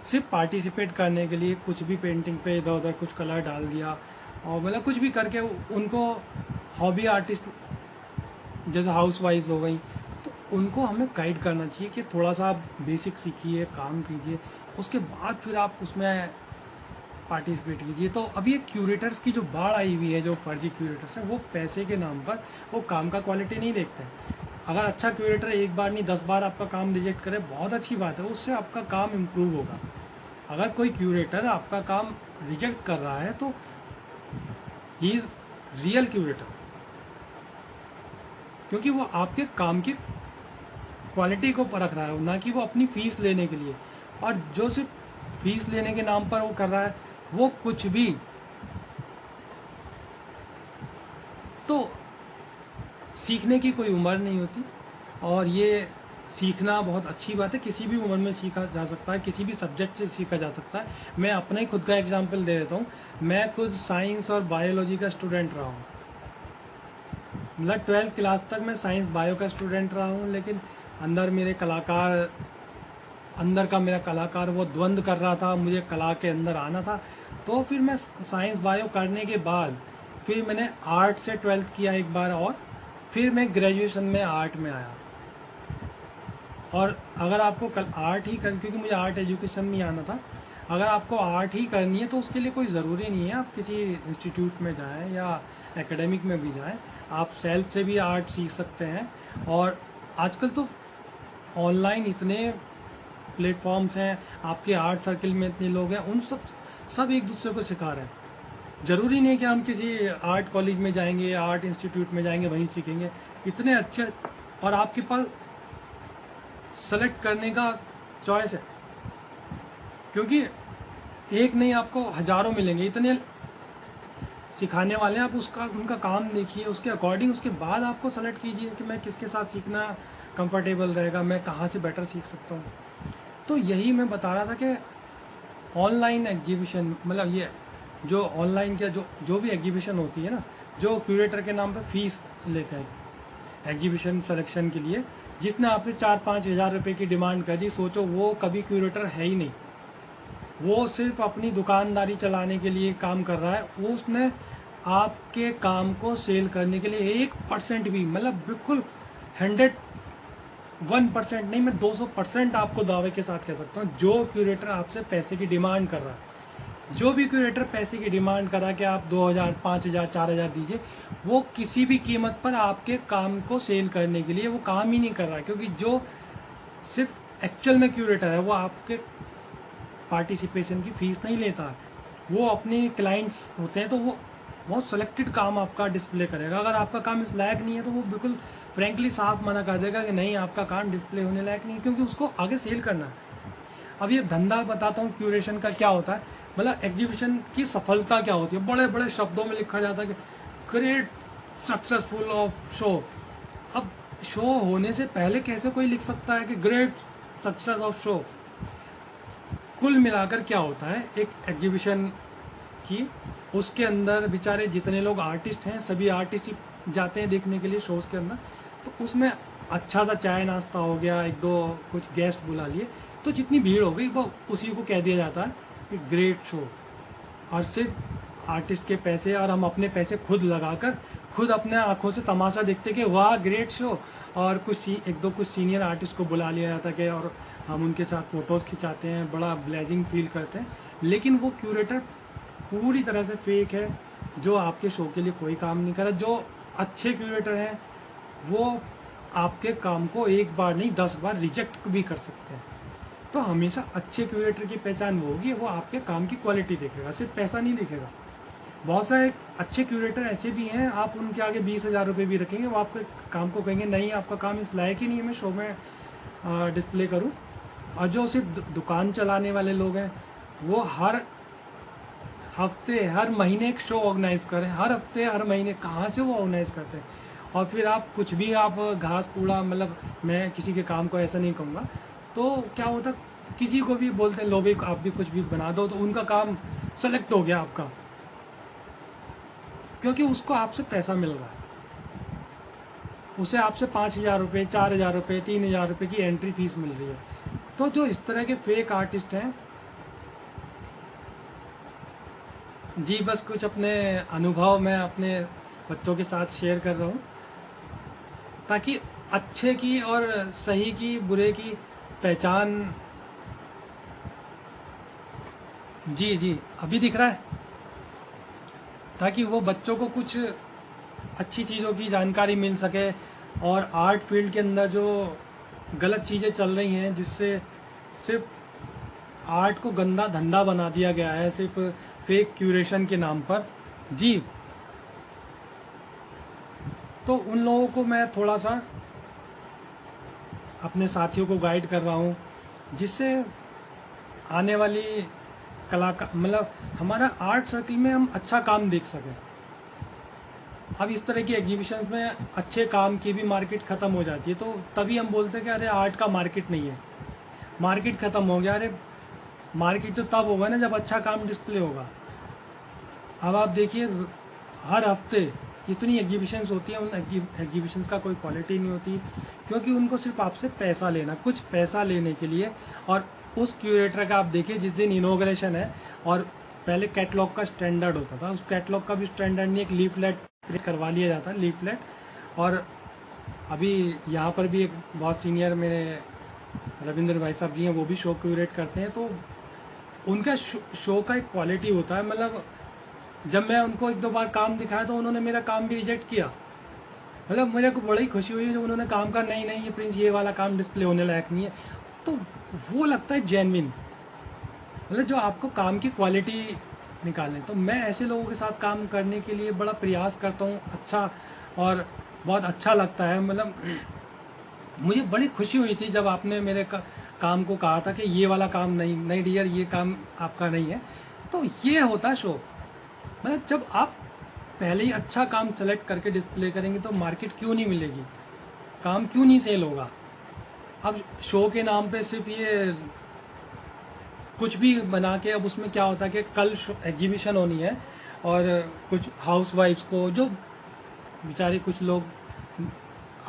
सिर्फ पार्टिसिपेट करने के लिए कुछ भी पेंटिंग पे इधर उधर कुछ कलर डाल दिया और मतलब कुछ भी करके उनको हॉबी आर्टिस्ट, जैसे हाउस वाइफ हो गई, तो उनको हमें गाइड करना चाहिए कि थोड़ा सा आप बेसिक सीखिए, काम कीजिए, उसके बाद फिर आप उसमें पार्टिसिपेट कीजिए। तो अभी ये क्यूरेटर्स की जो बाढ़ आई हुई है, जो फर्जी क्यूरेटर्स हैं, वो पैसे के नाम पर वो काम का क्वालिटी नहीं देखते हैं। अगर अच्छा क्यूरेटर एक बार नहीं 10 बार आपका काम रिजेक्ट करे, बहुत अच्छी बात है, उससे आपका काम इम्प्रूव होगा। अगर कोई क्यूरेटर आपका काम रिजेक्ट कर रहा है तो ही इज़ रियल क्यूरेटर, क्योंकि वो आपके काम की क्वालिटी को परख रहा है, ना कि वो अपनी फीस लेने के लिए। और जो सिर्फ फीस लेने के नाम पर वो कर रहा है, वो कुछ भी, तो सीखने की कोई उम्र नहीं होती। और ये सीखना बहुत अच्छी बात है, किसी भी उम्र में सीखा जा सकता है, किसी भी सब्जेक्ट से सीखा जा सकता है। मैं अपना ही खुद का एग्जांपल दे देता हूँ। मैं खुद साइंस और बायोलॉजी का स्टूडेंट रहा हूँ, मतलब 12th क्लास तक मैं साइंस बायो का स्टूडेंट रहा हूँ, लेकिन अंदर का मेरा कलाकार वो द्वंद्व कर रहा था, मुझे कला के अंदर आना था। तो फिर मैं साइंस बायो करने के बाद फिर मैंने आर्ट से 12th किया एक बार, और फिर मैं ग्रेजुएशन में आर्ट में आया। और अगर आपको आर्ट ही कर, क्योंकि मुझे आर्ट एजुकेशन में आना था, अगर आपको आर्ट ही करनी है तो उसके लिए कोई ज़रूरी नहीं है आप किसी इंस्टीट्यूट में जाएं या एकेडमिक में भी जाएं, आप सेल्फ से भी आर्ट सीख सकते हैं। और आजकल तो ऑनलाइन इतने प्लेटफॉर्म्स हैं, आपके आर्ट सर्किल में इतने लोग हैं, उन सब एक दूसरे को सिखा रहे हैं। ज़रूरी नहीं कि हम किसी आर्ट कॉलेज में जाएंगे, आर्ट इंस्टीट्यूट में जाएंगे, वहीं सीखेंगे। इतने अच्छे, और आपके पास सेलेक्ट करने का चॉइस है, क्योंकि एक नहीं आपको हज़ारों मिलेंगे, इतने सिखाने वाले हैं। आप उनका काम देखिए, उसके अकॉर्डिंग उसके बाद आपको सेलेक्ट कीजिए कि मैं किसके साथ सीखना कंफर्टेबल रहेगा, मैं कहाँ से बेटर सीख सकता हूँ। तो यही मैं बता रहा था कि ऑनलाइन एग्जीबिशन, मतलब ये जो ऑनलाइन का जो भी एग्जीबिशन होती है ना, जो क्यूरेटर के नाम पर फीस लेते हैं एग्जीबिशन सिलेक्शन के लिए, जिसने आपसे 4-5 हज़ार रुपये की डिमांड कर दी, सोचो वो कभी क्यूरेटर है ही नहीं, वो सिर्फ अपनी दुकानदारी चलाने के लिए काम कर रहा है। वो उसने आपके काम को सेल करने के लिए 1% भी, मतलब बिल्कुल 101% नहीं, मैं 200% आपको दावे के साथ कह सकता हूँ, जो क्यूरेटर आपसे पैसे की डिमांड कर रहा है, जो भी क्यूरेटर पैसे की डिमांड कर रहा है कि आप 2000, 5000, 4000 दीजिए, वो किसी भी कीमत पर आपके काम को सेल करने के लिए वो काम ही नहीं कर रहा है। क्योंकि जो सिर्फ एक्चुअल में क्यूरेटर है, वो आपके पार्टिसिपेशन की फ़ीस नहीं लेता है, वो अपने क्लाइंट्स होते हैं, तो वो बहुत सेलेक्टेड काम आपका डिस्प्ले करेगा। अगर आपका काम इस लायक नहीं है तो वो बिल्कुल फ्रेंकली साफ मना कर देगा कि नहीं, आपका काम डिस्प्ले होने लायक नहीं है, क्योंकि उसको आगे सेल करना है। अब ये धंधा बताता हूँ क्यूरेशन का क्या होता है, मतलब एग्जीबिशन की सफलता क्या होती है। बड़े बड़े शब्दों में लिखा जाता है कि ग्रेट सक्सेसफुल ऑफ शो। अब शो होने से पहले कैसे कोई लिख सकता है कि ग्रेट सक्सेस ऑफ शो? कुल मिलाकर क्या होता है एक एग्जीबिशन की, उसके अंदर बेचारे जितने लोग आर्टिस्ट हैं, सभी आर्टिस्ट जाते हैं देखने के लिए शोज़ के अंदर, तो उसमें अच्छा सा चाय नाश्ता हो गया, एक दो कुछ गेस्ट बुला लिए, तो जितनी भीड़ हो गई वो उसी को कह दिया जाता है कि ग्रेट शो। और सिर्फ आर्टिस्ट के पैसे और हम अपने पैसे खुद लगाकर खुद अपने आंखों से तमाशा देखते कि वाह ग्रेट शो, और एक दो सीनियर आर्टिस्ट को बुला लिया जाता है और हम उनके साथ फ़ोटोज़ खिंचाते हैं, बड़ा ब्लेजिंग फील करते हैं। लेकिन वो क्यूरेटर पूरी तरह से फेक है, जो आपके शो के लिए कोई काम नहीं कर रहा। जो अच्छे क्यूरेटर हैं वो आपके काम को एक बार नहीं 10 बार रिजेक्ट भी कर सकते हैं। तो हमेशा अच्छे क्यूरेटर की पहचान वो होगी, वो आपके काम की क्वालिटी देखेगा, सिर्फ पैसा नहीं देखेगा। बहुत सारे अच्छे क्यूरेटर ऐसे भी हैं, आप उनके आगे 20,000 रुपये भी रखेंगे, वो आपके काम को कहेंगे नहीं, आपका काम इस लायक ही नहीं है मैं शो में डिस्प्ले करूं। और जो सिर्फ दुकान चलाने वाले लोग हैं, वो हर हफ्ते हर महीने एक शो ऑर्गेनाइज करें, हर हफ्ते हर महीने, कहाँ से वो ऑर्गेनाइज करते हैं? और फिर आप कुछ भी, आप घास कूड़ा, मतलब मैं किसी के काम को ऐसा नहीं कहूँगा, तो क्या होता, किसी को भी बोलते हैं लो भाई आप भी कुछ भी बना दो, तो उनका काम सेलेक्ट हो गया आपका, क्योंकि उसको आपसे पैसा मिल रहा है, उसे आपसे 5,000 रुपये, 4,000 रुपये, 3,000 रुपये की एंट्री फीस मिल रही है। तो जो इस तरह के फेक आर्टिस्ट हैं, जी बस कुछ अपने अनुभव मैं अपने बच्चों के साथ शेयर कर रहा हूँ, ताकि अच्छे की और सही की, बुरे की पहचान। जी जी, अभी दिख रहा है, ताकि वो बच्चों को कुछ अच्छी चीज़ों की जानकारी मिल सके। और आर्ट फील्ड के अंदर जो गलत चीज़ें चल रही हैं, जिससे सिर्फ आर्ट को गंदा धंधा बना दिया गया है, सिर्फ फेक क्यूरेशन के नाम पर। जी, तो उन लोगों को मैं थोड़ा सा अपने साथियों को गाइड कर रहा हूँ, जिससे आने वाली कला का, मतलब हमारा आर्ट सर्किल में हम अच्छा काम देख सकें। अब इस तरह की एग्जीबिशन में अच्छे काम की भी मार्केट ख़त्म हो जाती है, तो तभी हम बोलते हैं कि अरे आर्ट का मार्केट नहीं है, मार्केट ख़त्म हो गया। अरे मार्केट तो तब होगा ना जब अच्छा काम डिस्प्ले होगा। अब आप देखिए हर हफ्ते इतनी एग्जीबिशंस होती हैं, उन एग्जीबिशंस का कोई क्वालिटी नहीं होती, क्योंकि उनको सिर्फ आपसे पैसा लेना, कुछ पैसा लेने के लिए। और उस क्यूरेटर का आप देखिए जिस दिन इनॉग्रेशन है, और पहले कैटलॉग का स्टैंडर्ड होता था, उस कैटलॉग का भी स्टैंडर्ड नहीं, एक लीफलेट प्रिंट करवा लिया जाता है, लीफलेट। और अभी यहाँ पर भी एक बहुत सीनियर मेरे रविंद्र भाई साहब जी हैं, वो भी शो क्यूरेट करते हैं, तो उनका शो का एक क्वालिटी होता है। मतलब जब मैं उनको एक दो बार काम दिखाया तो उन्होंने मेरा काम भी रिजेक्ट किया। मतलब मेरे को बड़ी खुशी हुई जब उन्होंने काम कहा नहीं नहीं ये प्रिंस ये वाला काम डिस्प्ले होने लायक नहीं है, तो वो लगता है जेन्युइन, मतलब जो आपको काम की क्वालिटी निकालें। तो मैं ऐसे लोगों के साथ काम करने के लिए बड़ा प्रयास करता हूँ, अच्छा, और बहुत अच्छा लगता है। मतलब मुझे बड़ी खुशी हुई थी जब आपने मेरे काम को कहा था कि ये वाला काम नहीं नहीं डियर, ये काम आपका नहीं है। तो ये होता है शो। मतलब जब आप पहले ही अच्छा काम सेलेक्ट करके डिस्प्ले करेंगे तो मार्केट क्यों नहीं मिलेगी, काम क्यों नहीं सेल होगा। अब शो के नाम पे सिर्फ ये कुछ भी बना के, अब उसमें क्या होता है कि कल एग्जीबिशन होनी है, और कुछ हाउस वाइफ्स को, जो बेचारे कुछ लोग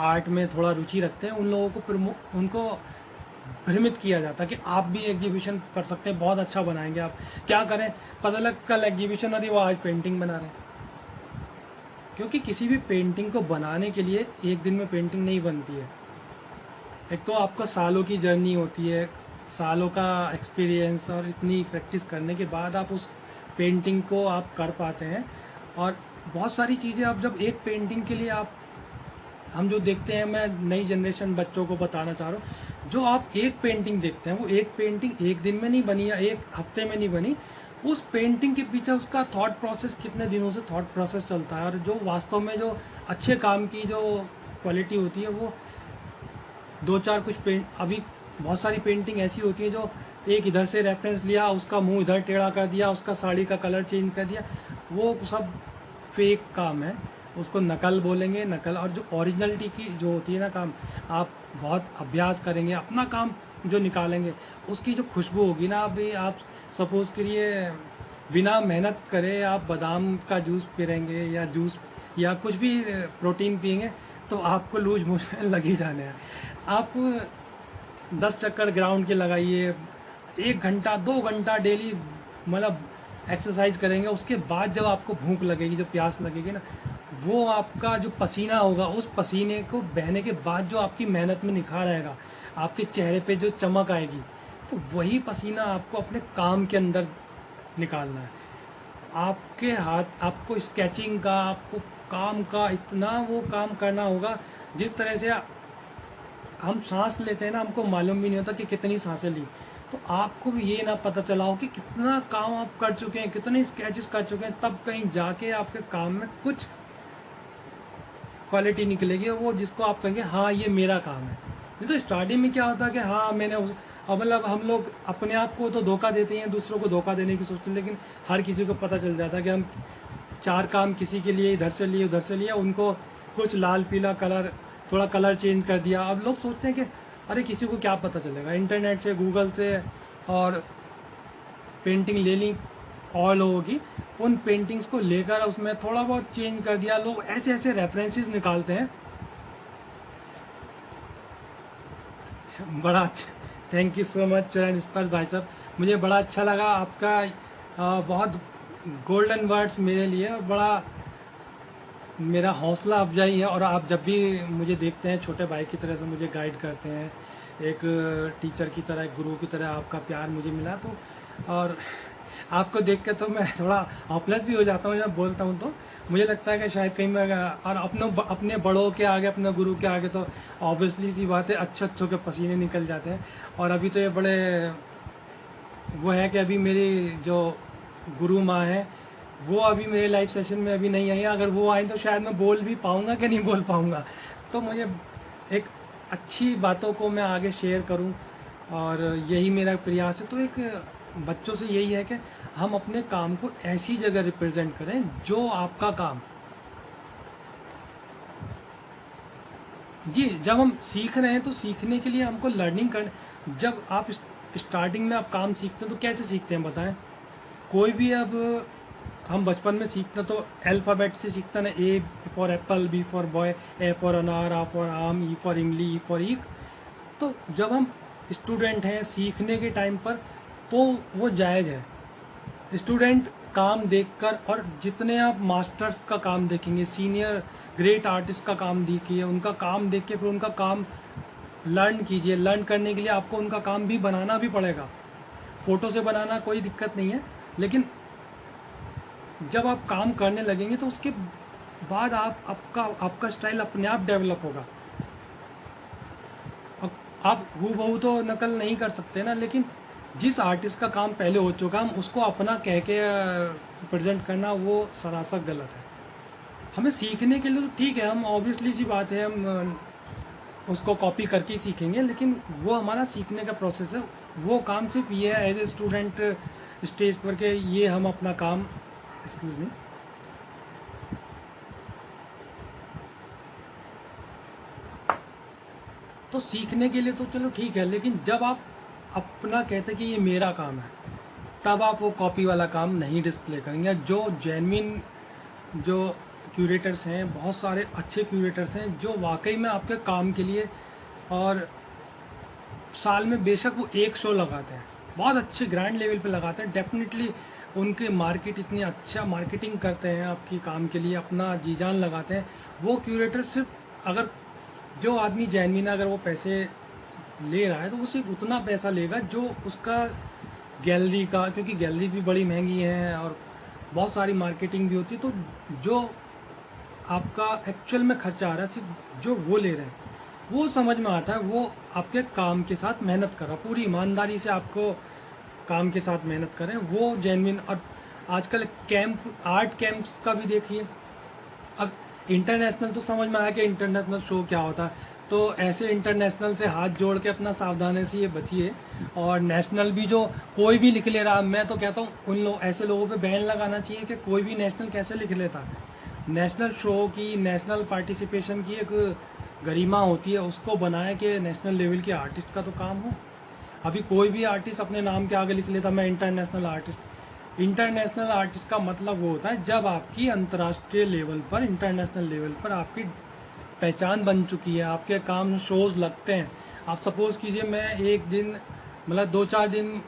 आर्ट में थोड़ा रुचि रखते हैं, उन लोगों को उनको भ्रमित किया जाता है कि आप भी एग्जीबिशन कर सकते हैं, बहुत अच्छा बनाएंगे आप, क्या करें, पता लग कल एग्जीबिशन और वो आज पेंटिंग बना रहे हैं। क्योंकि किसी भी पेंटिंग को बनाने के लिए एक दिन में पेंटिंग नहीं बनती है। एक तो आपका सालों की जर्नी होती है, सालों का एक्सपीरियंस, और इतनी प्रैक्टिस करने के बाद आप उस पेंटिंग को आप कर पाते हैं। और बहुत सारी चीज़ें आप जब एक पेंटिंग के लिए आप, हम जो देखते हैं, मैं नई जनरेशन बच्चों को बताना चाह रहा हूँ, जो आप एक पेंटिंग देखते हैं वो एक पेंटिंग एक दिन में नहीं बनी या एक हफ्ते में नहीं बनी, उस पेंटिंग के पीछे उसका थॉट प्रोसेस कितने दिनों से थॉट प्रोसेस चलता है। और जो वास्तव में जो अच्छे काम की जो क्वालिटी होती है वो दो चार कुछ पेंट, अभी बहुत सारी पेंटिंग ऐसी होती है जो एक इधर से रेफरेंस लिया, उसका मुंह इधर टेढ़ा कर दिया, उसका साड़ी का कलर चेंज कर दिया, वो सब फेक काम है, उसको नकल बोलेंगे, नकल। और जो ओरिजिनलिटी की जो होती है ना काम, आप बहुत अभ्यास करेंगे, अपना काम जो निकालेंगे, उसकी जो खुशबू होगी ना, अभी आप सपोज करिए बिना मेहनत करे आप बादाम का जूस पिएंगे या जूस या कुछ भी प्रोटीन पिएंगे, तो आपको लूज मोशन लग ही जाने हैं। आप 10 चक्कर ग्राउंड के लगाइए, 1 घंटा 2 घंटा डेली मतलब एक्सरसाइज करेंगे, उसके बाद जब आपको भूख लगेगी, जब प्यास लगेगी ना, वो आपका जो पसीना होगा, उस पसीने को बहने के बाद जो आपकी मेहनत में निखार आएगा, आपके चेहरे पे जो चमक आएगी, तो वही पसीना आपको अपने काम के अंदर निकालना है। आपके हाथ, आपको स्केचिंग का, आपको काम का इतना वो काम करना होगा, जिस तरह से हम सांस लेते हैं ना, हमको मालूम भी नहीं होता कि कितनी सांसें ली। तो आपको भी ये ना पता चला हो कि कितना काम आप कर चुके हैं, कितने स्केचेस कर चुके हैं, तब कहीं जाके आपके काम में कुछ क्वालिटी निकलेगी, वो जिसको आप कहेंगे हाँ ये मेरा काम है। नहीं तो स्टार्टिंग में क्या होता है कि हाँ मैंने अब मतलब हम लोग अपने आप को तो धोखा देते हैं, दूसरों को धोखा देने की सोचते हैं, लेकिन हर किसी को पता चल जाता है कि हम 4 काम किसी के लिए इधर से लिए उधर से लिया, उनको कुछ लाल पीला कलर, थोड़ा कलर चेंज कर दिया। अब लोग सोचते हैं कि अरे किसी को क्या पता चलेगा, इंटरनेट से, गूगल से, और पेंटिंग ले ली और लोगों की, उन पेंटिंग्स को लेकर उसमें थोड़ा बहुत चेंज कर दिया। लोग ऐसे ऐसे रेफरेंसेस निकालते हैं। बड़ा थैंक यू सो मच चरण स्पर्श भाई साहब, मुझे बड़ा अच्छा लगा आपका बहुत गोल्डन वर्ड्स मेरे लिए, और बड़ा मेरा हौसला अफजाई है। और आप जब भी मुझे देखते हैं छोटे भाई की तरह से मुझे गाइड करते हैं, एक टीचर की तरह, एक गुरु की तरह आपका प्यार मुझे मिला, तो और आपको देख के तो मैं थोड़ा हॉपलेस भी हो जाता हूँ जब बोलता हूँ, तो मुझे लगता है कि शायद कहीं मैं, और अपने बड़ों के आगे, अपने गुरु के आगे तो ऑब्वियसली सी बात है अच्छे अच्छों के पसीने निकल जाते हैं। और अभी तो ये बड़े वो है कि अभी मेरी जो गुरु माँ है वो अभी मेरे लाइव सेशन में अभी नहीं आई है, अगर वो आए तो शायद मैं बोल भी पाऊँगा कि नहीं बोल पाऊँगा। तो मुझे एक अच्छी बातों को मैं आगे शेयर करूं, और यही मेरा प्रयास है। तो एक बच्चों से यही है कि हम अपने काम को ऐसी जगह रिप्रेजेंट करें जो आपका काम जी, जब हम सीख रहे हैं तो सीखने के लिए हमको लर्निंग कर, जब आप स्टार्टिंग में आप काम सीखते हैं तो कैसे सीखते हैं बताएं? कोई भी अब हम बचपन में सीखते तो अल्फ़ाबेट से सीखते ना, A for apple, B for boy, A for अनार, आ फॉर आम, ई फॉर इमली, ई फॉर ईक। तो जब हम स्टूडेंट हैं सीखने के टाइम पर तो वो जायज़ है। स्टूडेंट काम देखकर, और जितने आप मास्टर्स का काम देखेंगे, सीनियर ग्रेट आर्टिस्ट का काम देखिए, उनका काम देख के फिर उनका काम लर्न कीजिए। लर्न करने के लिए आपको उनका काम भी बनाना भी पड़ेगा। फ़ोटो से बनाना कोई दिक्कत नहीं है, लेकिन जब आप काम करने लगेंगे तो उसके बाद आपका स्टाइल अपने आप डेवलप होगा। आप हूबहू तो नकल नहीं कर सकते ना, लेकिन जिस आर्टिस्ट का काम पहले हो चुका हम उसको अपना कह के प्रेजेंट करना वो सरासर गलत है। हमें सीखने के लिए तो ठीक है, हम ऑब्वियसली सी बात है हम उसको कॉपी करके ही सीखेंगे, लेकिन वो हमारा सीखने का प्रोसेस है। वो काम सिर्फ ये है एज ए स्टूडेंट स्टेज पर के ये हम अपना काम, एक्सक्यूज मी, तो सीखने के लिए तो चलो ठीक है, लेकिन जब आप अपना कहते हैं कि ये मेरा काम है तब आप वो कॉपी वाला काम नहीं डिस्प्ले करेंगे। जो जेन्युइन जो क्यूरेटर्स हैं, बहुत सारे अच्छे क्यूरेटर्स हैं जो वाकई में आपके काम के लिए, और साल में बेशक वो एक शो लगाते हैं, बहुत अच्छे ग्रैंड लेवल पे लगाते हैं, डेफिनेटली उनके मार्केट इतनी अच्छा मार्केटिंग करते हैं आपकी काम के लिए, अपना जी जान लगाते हैं। वो क्यूरेटर सिर्फ, अगर जो आदमी जेन्युइन, अगर वो पैसे ले रहा है तो वो सिर्फ उतना पैसा लेगा जो उसका गैलरी का, क्योंकि गैलरी भी बड़ी महंगी है और बहुत सारी मार्केटिंग भी होती है, तो जो आपका एक्चुअल में खर्चा आ रहा है सिर्फ जो वो ले रहे हैं वो समझ में आता है। वो आपके काम के साथ मेहनत कर रहा, पूरी ईमानदारी से आपको काम के साथ मेहनत करें, वो जेन्युइन। और आजकल कैंप, आर्ट कैंप्स का भी देखिए। अब इंटरनेशनल तो समझ में आया कि इंटरनेशनल शो क्या होता है, तो ऐसे इंटरनेशनल से हाथ जोड़ के अपना सावधानी से ये बचिए। और नेशनल भी जो कोई भी लिख ले रहा, मैं तो कहता हूँ उन लोग, ऐसे लोगों पे बैन लगाना चाहिए कि कोई भी नेशनल कैसे लिख लेता है। नेशनल शो की, नेशनल पार्टिसिपेशन की एक गरिमा होती है, उसको बनाए कि नेशनल लेवल के आर्टिस्ट का तो काम हो। अभी कोई भी आर्टिस्ट अपने नाम के आगे लिख लेता मैं इंटरनेशनल आर्टिस्ट। इंटरनेशनल आर्टिस्ट का मतलब वो होता है जब आपकी अंतर्राष्ट्रीय लेवल पर, इंटरनेशनल लेवल पर आपकी पहचान बन चुकी है, आपके काम शोज लगते हैं। आप सपोज कीजिए मैं एक दिन, मतलब 2-4 दिन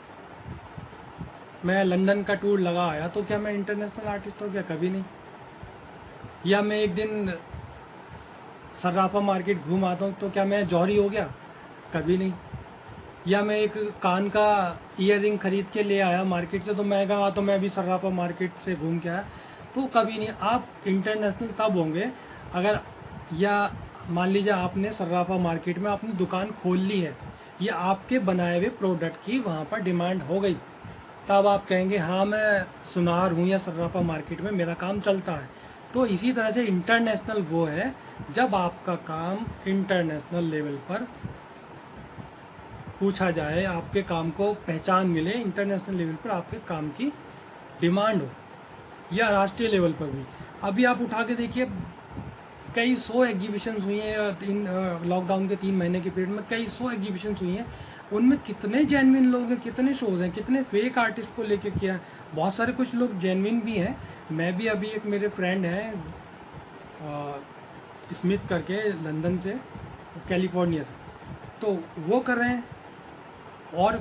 मैं लंदन का टूर लगा आया तो क्या मैं इंटरनेशनल आर्टिस्ट हो गया? कभी नहीं। या मैं एक दिन सर्राफा मार्केट घूम आता हूँ तो क्या मैं जौहरी हो गया? कभी नहीं। या मैं एक कान का ईयर रिंग खरीद के ले आया मार्केट से तो मैं कहा तो मैं भी सर्राफा मार्केट से घूम के आया, तो कभी नहीं। आप इंटरनेशनल तब होंगे अगर, या मान लीजिए आपने सर्राफा मार्केट में अपनी दुकान खोल ली है, या आपके बनाए हुए प्रोडक्ट की वहाँ पर डिमांड हो गई, तब आप कहेंगे हाँ मैं सुनार हूँ या सर्राफा मार्केट में मेरा काम चलता है। तो इसी तरह से इंटरनेशनल वो है जब आपका काम इंटरनेशनल लेवल पर पूछा जाए, आपके काम को पहचान मिले, इंटरनेशनल लेवल पर आपके काम की डिमांड हो, या राष्ट्रीय लेवल पर भी। अभी आप उठा के देखिए, कई 100 एग्जीबिशंस हुई हैं लॉकडाउन के 3 महीने के पीरियड में, कई 100 एग्जीबिशंस हुई हैं। उनमें कितने जेन्युइन लोग हैं, कितने शोज़ हैं, कितने फेक आर्टिस्ट को लेके किया है। बहुत सारे कुछ लोग जेन्युइन भी हैं। मैं भी, अभी एक मेरे फ्रेंड हैं स्मिथ करके, लंदन से, कैलिफोर्निया से, तो वो कर रहे हैं। और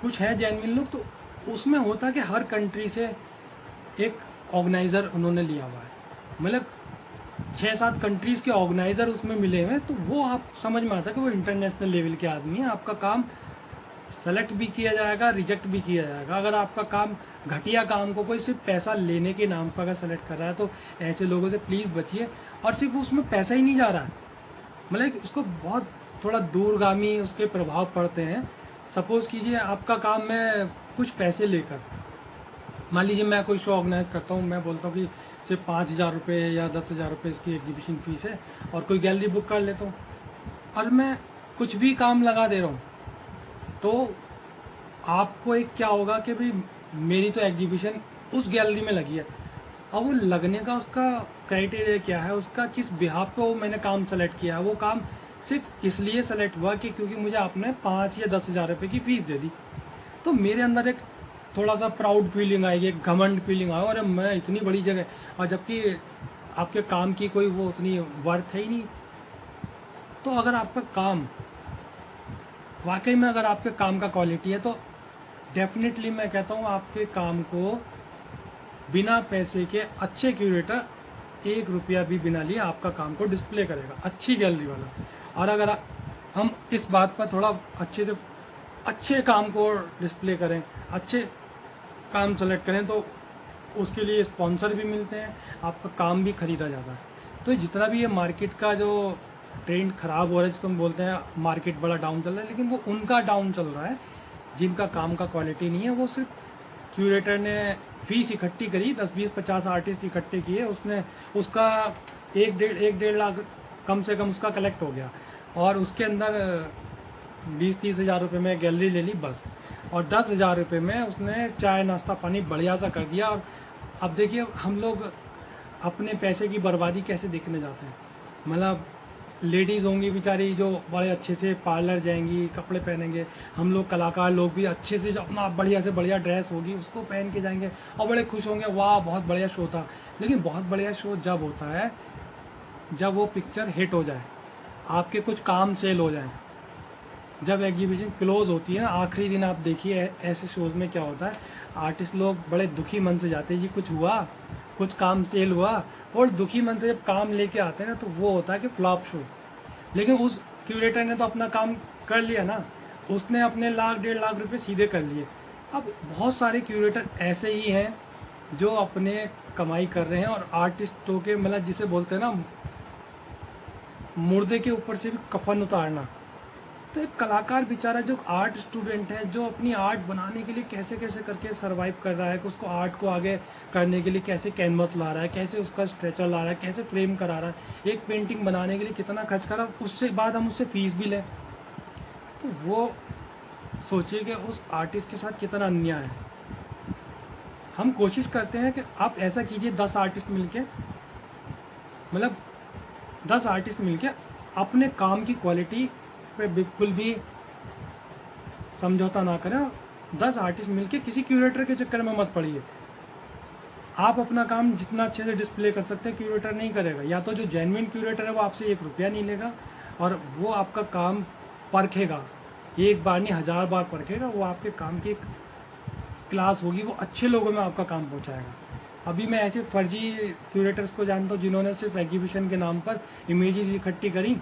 कुछ है जेन्युइन लोग, तो उसमें होता है कि हर कंट्री से एक ऑर्गेनाइज़र उन्होंने लिया हुआ है, मतलब 6-7 कंट्रीज़ के ऑर्गेनाइज़र उसमें मिले हुए हैं, तो वो आप समझ में आता है कि वो इंटरनेशनल लेवल के आदमी हैं। आपका काम सेलेक्ट भी किया जाएगा, रिजेक्ट भी किया जाएगा। अगर आपका काम, घटिया काम को कोई सिर्फ पैसा लेने के नाम पर अगर सेलेक्ट कर रहा है तो ऐसे लोगों से प्लीज़ बचिए। और सिर्फ उसमें पैसा ही नहीं जा रहा है, मतलब उसको बहुत थोड़ा दूरगामी उसके प्रभाव पड़ते हैं। सपोज़ कीजिए आपका काम मैं कुछ पैसे लेकर, मान लीजिए मैं कोई शो ऑर्गेनाइज करता हूँ, मैं बोलता हूँ कि सिर्फ 5,000 रुपये या 10,000 रुपये इसकी एग्जीबिशन फीस है, और कोई गैलरी बुक कर लेता हूँ, और मैं कुछ भी काम लगा दे रहा हूँ, तो आपको एक क्या होगा कि भाई मेरी तो एग्जीबिशन उस गैलरी में लगी है, अब वो लगने का उसका क्राइटेरिया क्या है, उसका किस बिहाफ पे वो मैंने काम सेलेक्ट किया है, वो काम सिर्फ इसलिए सेलेक्ट हुआ कि क्योंकि मुझे आपने 5 या 10 हज़ार रुपये की फ़ीस दे दी। तो मेरे अंदर एक थोड़ा सा प्राउड फीलिंग आएगी, एक घमंड फीलिंग आएगा, और मैं इतनी बड़ी जगह, और जबकि आपके काम की कोई वो उतनी वर्थ है ही नहीं। तो अगर आपका काम वाकई में, अगर आपके काम का क्वालिटी है, तो डेफिनेटली मैं कहता हूँ आपके काम को बिना पैसे के अच्छे क्यूरेटर 1 रुपया भी बिना लिए आपका काम को डिस्प्ले करेगा, अच्छी गैलरी वाला। और अगर हम इस बात पर थोड़ा अच्छे से अच्छे काम को डिस्प्ले करें, अच्छे काम सेलेक्ट करें, तो उसके लिए स्पॉन्सर भी मिलते हैं, आपका काम भी खरीदा जाता है। तो जितना भी ये मार्केट का जो ट्रेंड ख़राब हो रहा है, जिसको हम बोलते हैं मार्केट बड़ा डाउन चल रहा है, लेकिन वो उनका डाउन चल रहा है जिनका काम का क्वालिटी नहीं है। वो सिर्फ क्यूरेटर ने फीस इकट्ठी करी, 10, 20, 50 आर्टिस्ट इकट्ठे किए, उसने उसका 1 डेढ़ लाख कम से कम उसका कलेक्ट हो गया, और उसके अंदर 20-30 हज़ार रुपये में गैलरी ले ली बस, और 10 हज़ार रुपये में उसने चाय नाश्ता पानी बढ़िया सा कर दिया। और अब देखिए हम लोग अपने पैसे की बर्बादी कैसे देखने जाते हैं। मतलब लेडीज़ होंगी बेचारी जो बड़े अच्छे से पार्लर जाएंगी, कपड़े पहनेंगे, हम लोग कलाकार लोग भी अच्छे से जो अपना बढ़िया से बढ़िया ड्रेस होगी उसको पहन के जाएंगे और बड़े खुश होंगे, वाह बहुत बढ़िया शो था। लेकिन बहुत बढ़िया शो जब होता है जब वो पिक्चर हिट हो जाए, आपके कुछ काम सेल हो जाए, जब एग्जीबिशन क्लोज होती है ना, आखिरी दिन आप देखिए ऐसे शोज़ में क्या होता है, आर्टिस्ट लोग बड़े दुखी मन से जाते हैं, जी कुछ हुआ, कुछ काम सेल हुआ, और दुखी मन से जब काम लेके आते हैं ना, तो वो होता है कि फ्लॉप शो। लेकिन उस क्यूरेटर ने तो अपना काम कर लिया ना, उसने अपने 1-1.5 लाख रुपए सीधे कर लिए। अब बहुत सारे क्यूरेटर ऐसे ही हैं जो अपने कमाई कर रहे हैं, और आर्टिस्टों के मतलब जिसे बोलते हैं ना मुर्दे के ऊपर से भी कफन उतारना। तो एक कलाकार बेचारा जो आर्ट स्टूडेंट है, जो अपनी आर्ट बनाने के लिए कैसे कैसे करके सरवाइव कर रहा है, कि उसको आर्ट को आगे करने के लिए कैसे कैनवस ला रहा है, कैसे उसका स्ट्रेचर ला रहा है, कैसे फ्रेम करा रहा है, एक पेंटिंग बनाने के लिए कितना खर्च कर रहा है, उससे बाद हम उससे फीस भी लें, तो वो सोचिए कि उस आर्टिस्ट के साथ कितना अन्याय है। हम कोशिश करते हैं कि आप ऐसा कीजिए, 10 आर्टिस्ट मिलके, मतलब 10 आर्टिस्ट मिलके अपने काम की क्वालिटी पे बिल्कुल भी समझौता ना करें। 10 आर्टिस्ट मिलके किसी क्यूरेटर के चक्कर में मत पड़िए। आप अपना काम जितना अच्छे से डिस्प्ले कर सकते हैं क्यूरेटर नहीं करेगा, या तो जो जेन्युइन क्यूरेटर है वो आपसे 1 रुपया नहीं लेगा, और वो आपका काम परखेगा, एक बार नहीं 1000 बार परखेगा, वो आपके काम की क्लास होगी, वो अच्छे लोगों में आपका काम पहुंचाएगा। अभी मैं ऐसे फर्जी क्यूरेटर्स को जानता हूँ जिन्होंने सिर्फ एग्जीबिशन के नाम पर इमेजेस इकट्ठी करी।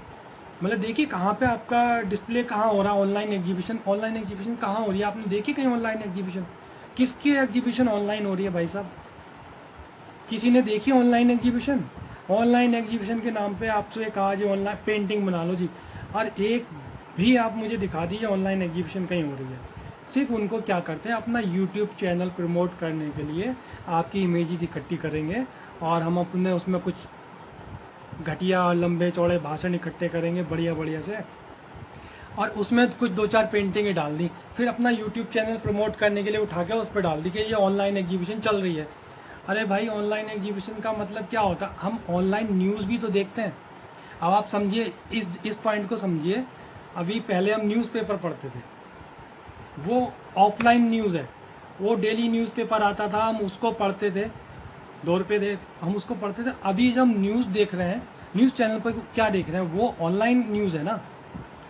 मतलब देखिए कहाँ पे आपका डिस्प्ले कहाँ हो रहा है, ऑनलाइन एग्जीबिशन कहाँ हो रही है, आपने देखी कहीं ऑनलाइन एग्जीबिशन? किसकी एग्जीबिशन ऑनलाइन हो रही है भाई साहब? किसी ने देखी ऑनलाइन एग्जीबिशन? ऑनलाइन एग्जीबिशन के नाम पे आपसे कहा जी ऑनलाइन पेंटिंग बना लो जी, और एक भी आप मुझे दिखा दीजिए ऑनलाइन एग्जीबिशन कहीं हो रही है। सिर्फ उनको क्या करते हैं, अपना यूट्यूब चैनल प्रमोट करने के लिए आपकी इमेजेस इकट्ठी करेंगे, और हम अपने उसमें कुछ घटिया और लंबे चौड़े भाषण इकट्ठे करेंगे बढ़िया बढ़िया से, और उसमें कुछ 2-4 पेंटिंगें डाल दी, फिर अपना यूट्यूब चैनल प्रमोट करने के लिए उठा के उस पर डाल दी कि ये ऑनलाइन एग्जीबिशन चल रही है। अरे भाई ऑनलाइन एग्जीबिशन का मतलब क्या होता है? हम ऑनलाइन न्यूज़ भी तो देखते हैं। अब आप समझिए, इस पॉइंट को समझिए। अभी पहले हम न्यूज़पेपर पढ़ते थे, वो ऑफलाइन न्यूज़ है, वो डेली न्यूज़पेपर आता था, हम उसको पढ़ते थे, 2 रुपये दे हम उसको पढ़ते थे। अभी जब न्यूज़ देख रहे हैं, न्यूज़ चैनल पर क्या देख रहे हैं, वो ऑनलाइन न्यूज़ है ना।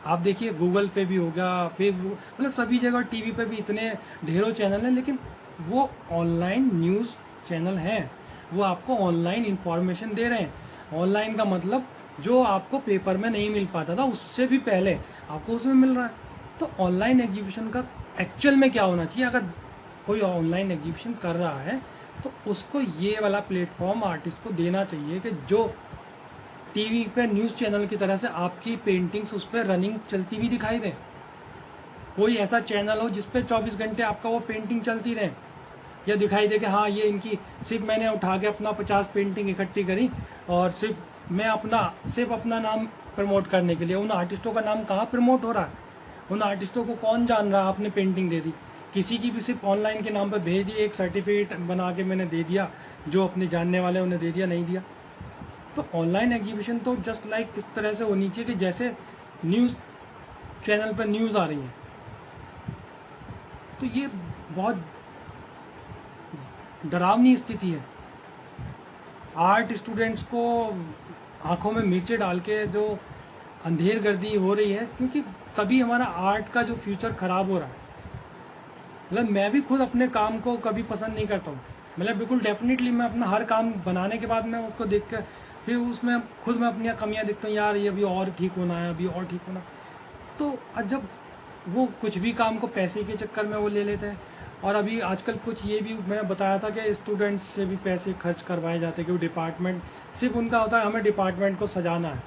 आप देखिए गूगल पे भी होगा, फेसबुक, मतलब सभी जगह, टीवी पे भी इतने ढेरों चैनल हैं, लेकिन वो ऑनलाइन न्यूज़ चैनल हैं, वो आपको ऑनलाइन इंफॉर्मेशन दे रहे हैं। ऑनलाइन का मतलब जो आपको पेपर में नहीं मिल पाता था उससे भी पहले आपको उसमें मिल रहा है। तो ऑनलाइन एग्जीबिशन का एक्चुअल में क्या होना चाहिए? अगर कोई ऑनलाइन एग्जीबिशन कर रहा है तो उसको ये वाला प्लेटफॉर्म आर्टिस्ट को देना चाहिए कि जो टीवी पे न्यूज़ चैनल की तरह से आपकी पेंटिंग्स उस पर रनिंग चलती हुई दिखाई दे। कोई ऐसा चैनल हो जिस पे 24 घंटे आपका वो पेंटिंग चलती रहे, या दिखाई दे कि हाँ ये इनकी, सिर्फ मैंने उठा के अपना 50 पेंटिंग इकट्ठी करी, और सिर्फ अपना नाम प्रमोट करने के लिए। उन आर्टिस्टों का नाम कहाँ प्रमोट हो रहा है? उन आर्टिस्टों को कौन जान रहा है? आपने पेंटिंग दे दी, किसी की भी सिर्फ ऑनलाइन के नाम पर भेज दी, एक सर्टिफिकेट बना के मैंने दे दिया, जो अपने जानने वाले उन्हें दे दिया, नहीं दिया। तो ऑनलाइन एग्जीबिशन तो जस्ट लाइक इस तरह से होनी चाहिए कि जैसे न्यूज़ चैनल पर न्यूज़ आ रही हैं। तो ये बहुत डरावनी स्थिति है। आर्ट स्टूडेंट्स को आंखों में मिर्चे डाल के जो अंधेर गर्दी हो रही है, क्योंकि तभी हमारा आर्ट का जो फ्यूचर ख़राब हो रहा है। मतलब मैं भी खुद अपने काम को कभी पसंद नहीं करता हूँ। मतलब बिल्कुल डेफिनेटली मैं अपना हर काम बनाने के बाद मैं उसको देख कर फिर उसमें खुद मैं अपनी कमियाँ देखता हूँ, यार ये अभी और ठीक होना है, अभी और ठीक होना। तो जब वो कुछ भी काम को पैसे के चक्कर में वो ले लेते हैं, और अभी आजकल कुछ ये भी मैंने बताया था कि स्टूडेंट्स से भी पैसे खर्च करवाए जाते हैं, क्योंकि डिपार्टमेंट सिर्फ उनका होता है हमें डिपार्टमेंट को सजाना है,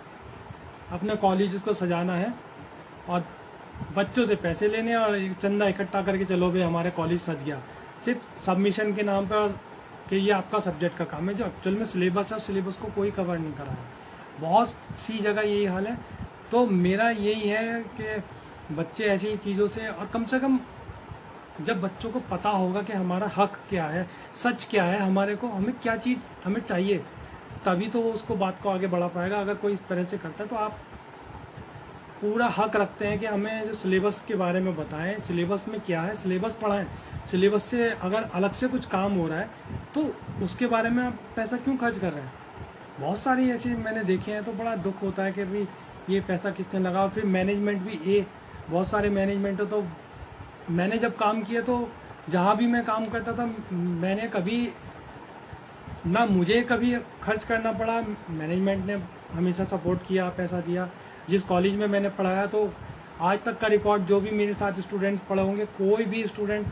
अपने कॉलेज को सजाना है, और बच्चों से पैसे लेने और एक चंदा इकट्ठा करके चलो भाई हमारे कॉलेज सज गया, सिर्फ सबमिशन के नाम पर कि ये आपका सब्जेक्ट का काम है, जो एक्चुअल में सिलेबस है उस सिलेबस को कोई कवर नहीं करा है। बहुत सी जगह यही हाल है। तो मेरा यही है कि बच्चे ऐसी चीज़ों से, और कम से कम जब बच्चों को पता होगा कि हमारा हक क्या है, सच क्या है, हमारे को हमें क्या चीज़ हमें चाहिए, तभी तो वो उसको बात को आगे बढ़ा पाएगा। अगर कोई इस तरह से करता है तो आप पूरा हक रखते हैं कि हमें जो सिलेबस के बारे में बताएं, सिलेबस में क्या है, सिलेबस पढ़ाएं। सिलेबस से अगर अलग से कुछ काम हो रहा है तो उसके बारे में आप पैसा क्यों खर्च कर रहे हैं। बहुत सारी ऐसी मैंने देखे हैं, तो बड़ा दुख होता है कि भाई ये पैसा किसने लगा। और फिर मैनेजमेंट भी, ये बहुत सारे मैनेजमेंट तो मैंने जब काम किया तो जहाँ भी मैं काम करता था मैंने कभी ना मुझे कभी खर्च करना पड़ा, मैनेजमेंट ने हमेशा सपोर्ट किया, पैसा दिया। जिस कॉलेज में मैंने पढ़ाया तो आज तक का रिकॉर्ड जो भी मेरे साथ स्टूडेंट्स पढ़े होंगे, कोई भी स्टूडेंट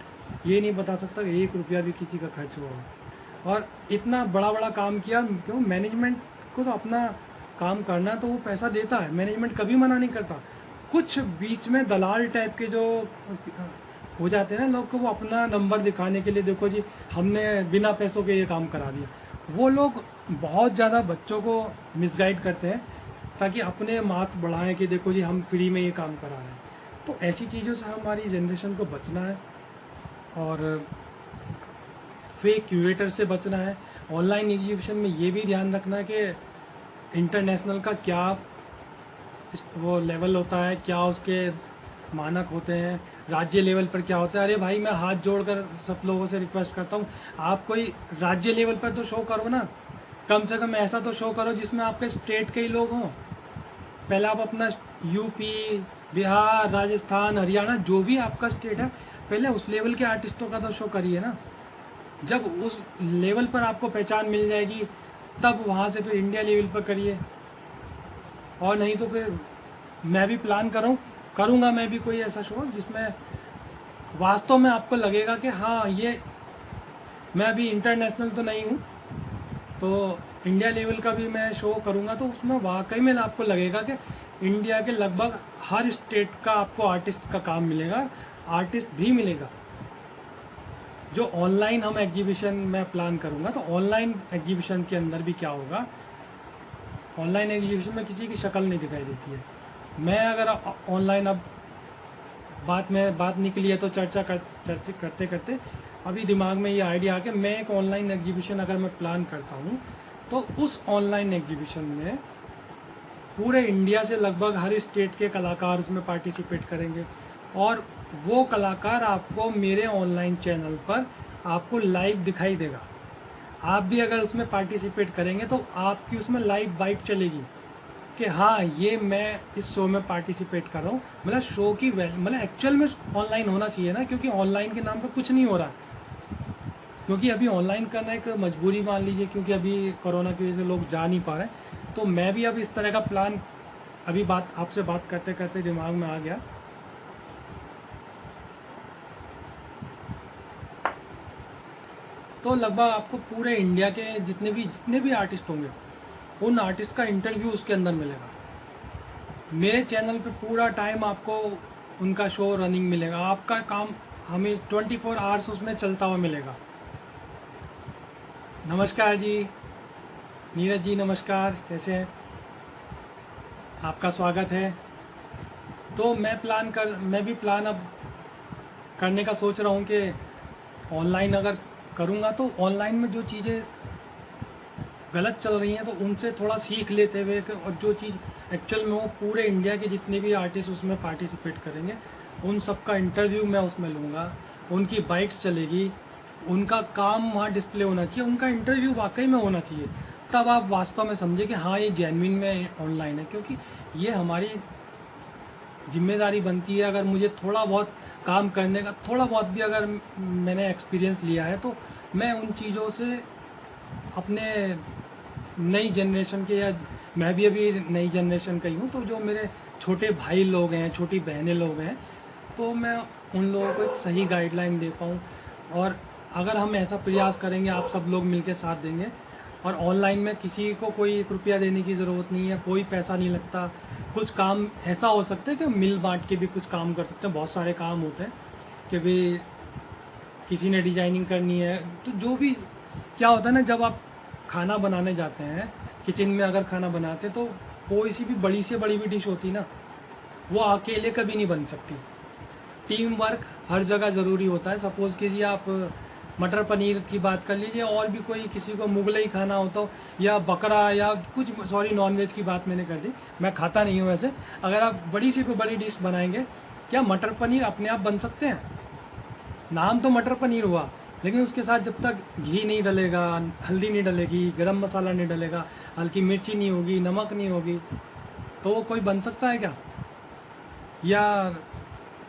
ये नहीं बता सकता कि 1 रुपया भी किसी का खर्च हुआ हो। और इतना बड़ा बड़ा काम किया, क्यों, मैनेजमेंट को तो अपना काम करना है तो वो पैसा देता है, मैनेजमेंट कभी मना नहीं करता। कुछ बीच में दलाल टाइप के जो हो जाते हैं ना लोग को, वो अपना नंबर दिखाने के लिए, देखो जी हमने बिना पैसों के ये काम करा दिया, वो लोग बहुत ज़्यादा बच्चों को मिसगाइड करते हैं ताकि अपने मार्क्स बढ़ाएं कि देखो जी हम फ्री में ये काम करा रहे हैं। तो ऐसी चीज़ों से हमारी जनरेशन को बचना है, और फेक क्यूरेटर से बचना है। ऑनलाइन एग्जीबिशन में ये भी ध्यान रखना है कि इंटरनेशनल का क्या वो लेवल होता है, क्या उसके मानक होते हैं, राज्य लेवल पर क्या होता है। अरे भाई मैं हाथ जोड़कर सब लोगों से रिक्वेस्ट करता हूँ, आप कोई राज्य लेवल पर तो शो करो ना, कम से कम ऐसा तो शो करो जिसमें आपके स्टेट के ही लोग हों। पहले आप अपना यूपी, बिहार, राजस्थान, हरियाणा, जो भी आपका स्टेट है, पहले उस लेवल के आर्टिस्टों का तो शो करिए ना। जब उस लेवल पर आपको पहचान मिल जाएगी तब वहाँ से फिर इंडिया लेवल पर करिए। और नहीं तो फिर मैं भी प्लान करूँगा मैं भी कोई ऐसा शो जिसमें वास्तव में आपको लगेगा कि हाँ ये मैं अभी इंटरनेशनल तो नहीं हूँ, तो इंडिया लेवल का भी मैं शो करूँगा, तो उसमें वाकई में आपको लगेगा कि इंडिया के लगभग हर स्टेट का आपको आर्टिस्ट का काम मिलेगा, आर्टिस्ट भी मिलेगा। जो ऑनलाइन हम एग्जीबिशन में प्लान करूँगा, तो ऑनलाइन एग्जीबिशन के अंदर भी क्या होगा, ऑनलाइन एग्जीबिशन में किसी की शक्ल नहीं दिखाई देती है। मैं अगर ऑनलाइन अब बात निकली है तो चर्चा करते करते अभी दिमाग में ये आइडिया आ कि मैं एक ऑनलाइन एग्जीबिशन अगर मैं प्लान करता हूँ, तो उस ऑनलाइन एग्जीबिशन में पूरे इंडिया से लगभग हर स्टेट के कलाकार उसमें पार्टिसिपेट करेंगे, और वो कलाकार आपको मेरे ऑनलाइन चैनल पर आपको लाइव दिखाई देगा। आप भी अगर उसमें पार्टिसिपेट करेंगे तो आपकी उसमें लाइव बाइट चलेगी कि हाँ ये मैं इस शो में पार्टिसिपेट कर रहा हूँ। मतलब शो की मतलब एक्चुअल में ऑनलाइन होना चाहिए ना, क्योंकि ऑनलाइन के नाम पर कुछ नहीं हो रहा, क्योंकि अभी ऑनलाइन करना एक मजबूरी मान लीजिए, क्योंकि अभी कोरोना की वजह से लोग जा नहीं पा रहे। तो मैं भी अब इस तरह का प्लान अभी आपसे बात करते करते दिमाग में आ गया। तो लगभग आपको पूरे इंडिया के जितने भी आर्टिस्ट होंगे उन आर्टिस्ट का इंटरव्यू उसके अंदर मिलेगा। मेरे चैनल पे पूरा टाइम आपको उनका शो रनिंग मिलेगा, आपका काम हमें 24 आवर्स उसमें चलता हुआ मिलेगा। नमस्कार जी, नीरज जी नमस्कार, कैसे हैं? आपका स्वागत है। तो मैं भी प्लान अब करने का सोच रहा हूँ कि ऑनलाइन अगर करूँगा तो ऑनलाइन में जो चीज़ें गलत चल रही हैं तो उनसे थोड़ा सीख लेते हुए, और जो चीज़ एक्चुअल में वो पूरे इंडिया के जितने भी आर्टिस्ट उसमें पार्टिसिपेट करेंगे उन सब का इंटरव्यू मैं उसमें लूँगा, उनकी बाइक्स चलेगी, उनका काम वहाँ डिस्प्ले होना चाहिए, उनका इंटरव्यू वाकई में होना चाहिए। तब आप वास्तव में समझे कि हाँ ये जेन्युइन में ऑनलाइन है, क्योंकि ये हमारी जिम्मेदारी बनती है। अगर मुझे थोड़ा बहुत काम करने का थोड़ा बहुत भी अगर मैंने एक्सपीरियंस लिया है तो मैं उन चीज़ों से अपने नई जनरेशन के, या मैं भी अभी नई जनरेशन का ही हूँ, तो जो मेरे छोटे भाई लोग हैं, छोटी बहनें लोग हैं, तो मैं उन लोगों को एक सही गाइडलाइन दे पाऊँ। और अगर हम ऐसा प्रयास करेंगे, आप सब लोग मिलकर साथ देंगे, और ऑनलाइन में किसी को कोई 1 रुपया देने की ज़रूरत नहीं है, कोई पैसा नहीं लगता। कुछ काम ऐसा हो सकता है कि मिल बांट के भी कुछ काम कर सकते हैं, बहुत सारे काम होते हैं कि भाई किसी ने डिजाइनिंग करनी है, तो जो भी क्या होता है ना, जब आप खाना बनाने जाते हैं किचन में, अगर खाना बनाते हैं तो कोई सी भी बड़ी से बड़ी भी डिश होती ना, वो अकेले कभी नहीं बन सकती। टीम वर्क हर जगह ज़रूरी होता है। सपोज़ कीजिए आप मटर पनीर की बात कर लीजिए, और भी कोई किसी को मुगलई खाना होता हो या बकरा या कुछ, सॉरी नॉनवेज की बात मैंने कर दी, मैं खाता नहीं हूँ वैसे। अगर आप बड़ी से कोई बड़ी डिश बनाएंगे, क्या मटर पनीर अपने आप बन सकते हैं? नाम तो मटर पनीर हुआ, लेकिन उसके साथ जब तक घी नहीं डलेगा, हल्दी नहीं डलेगी, गरम मसाला नहीं डलेगा, हल्की मिर्ची नहीं होगी, नमक नहीं होगी, तो वो कोई बन सकता है क्या? या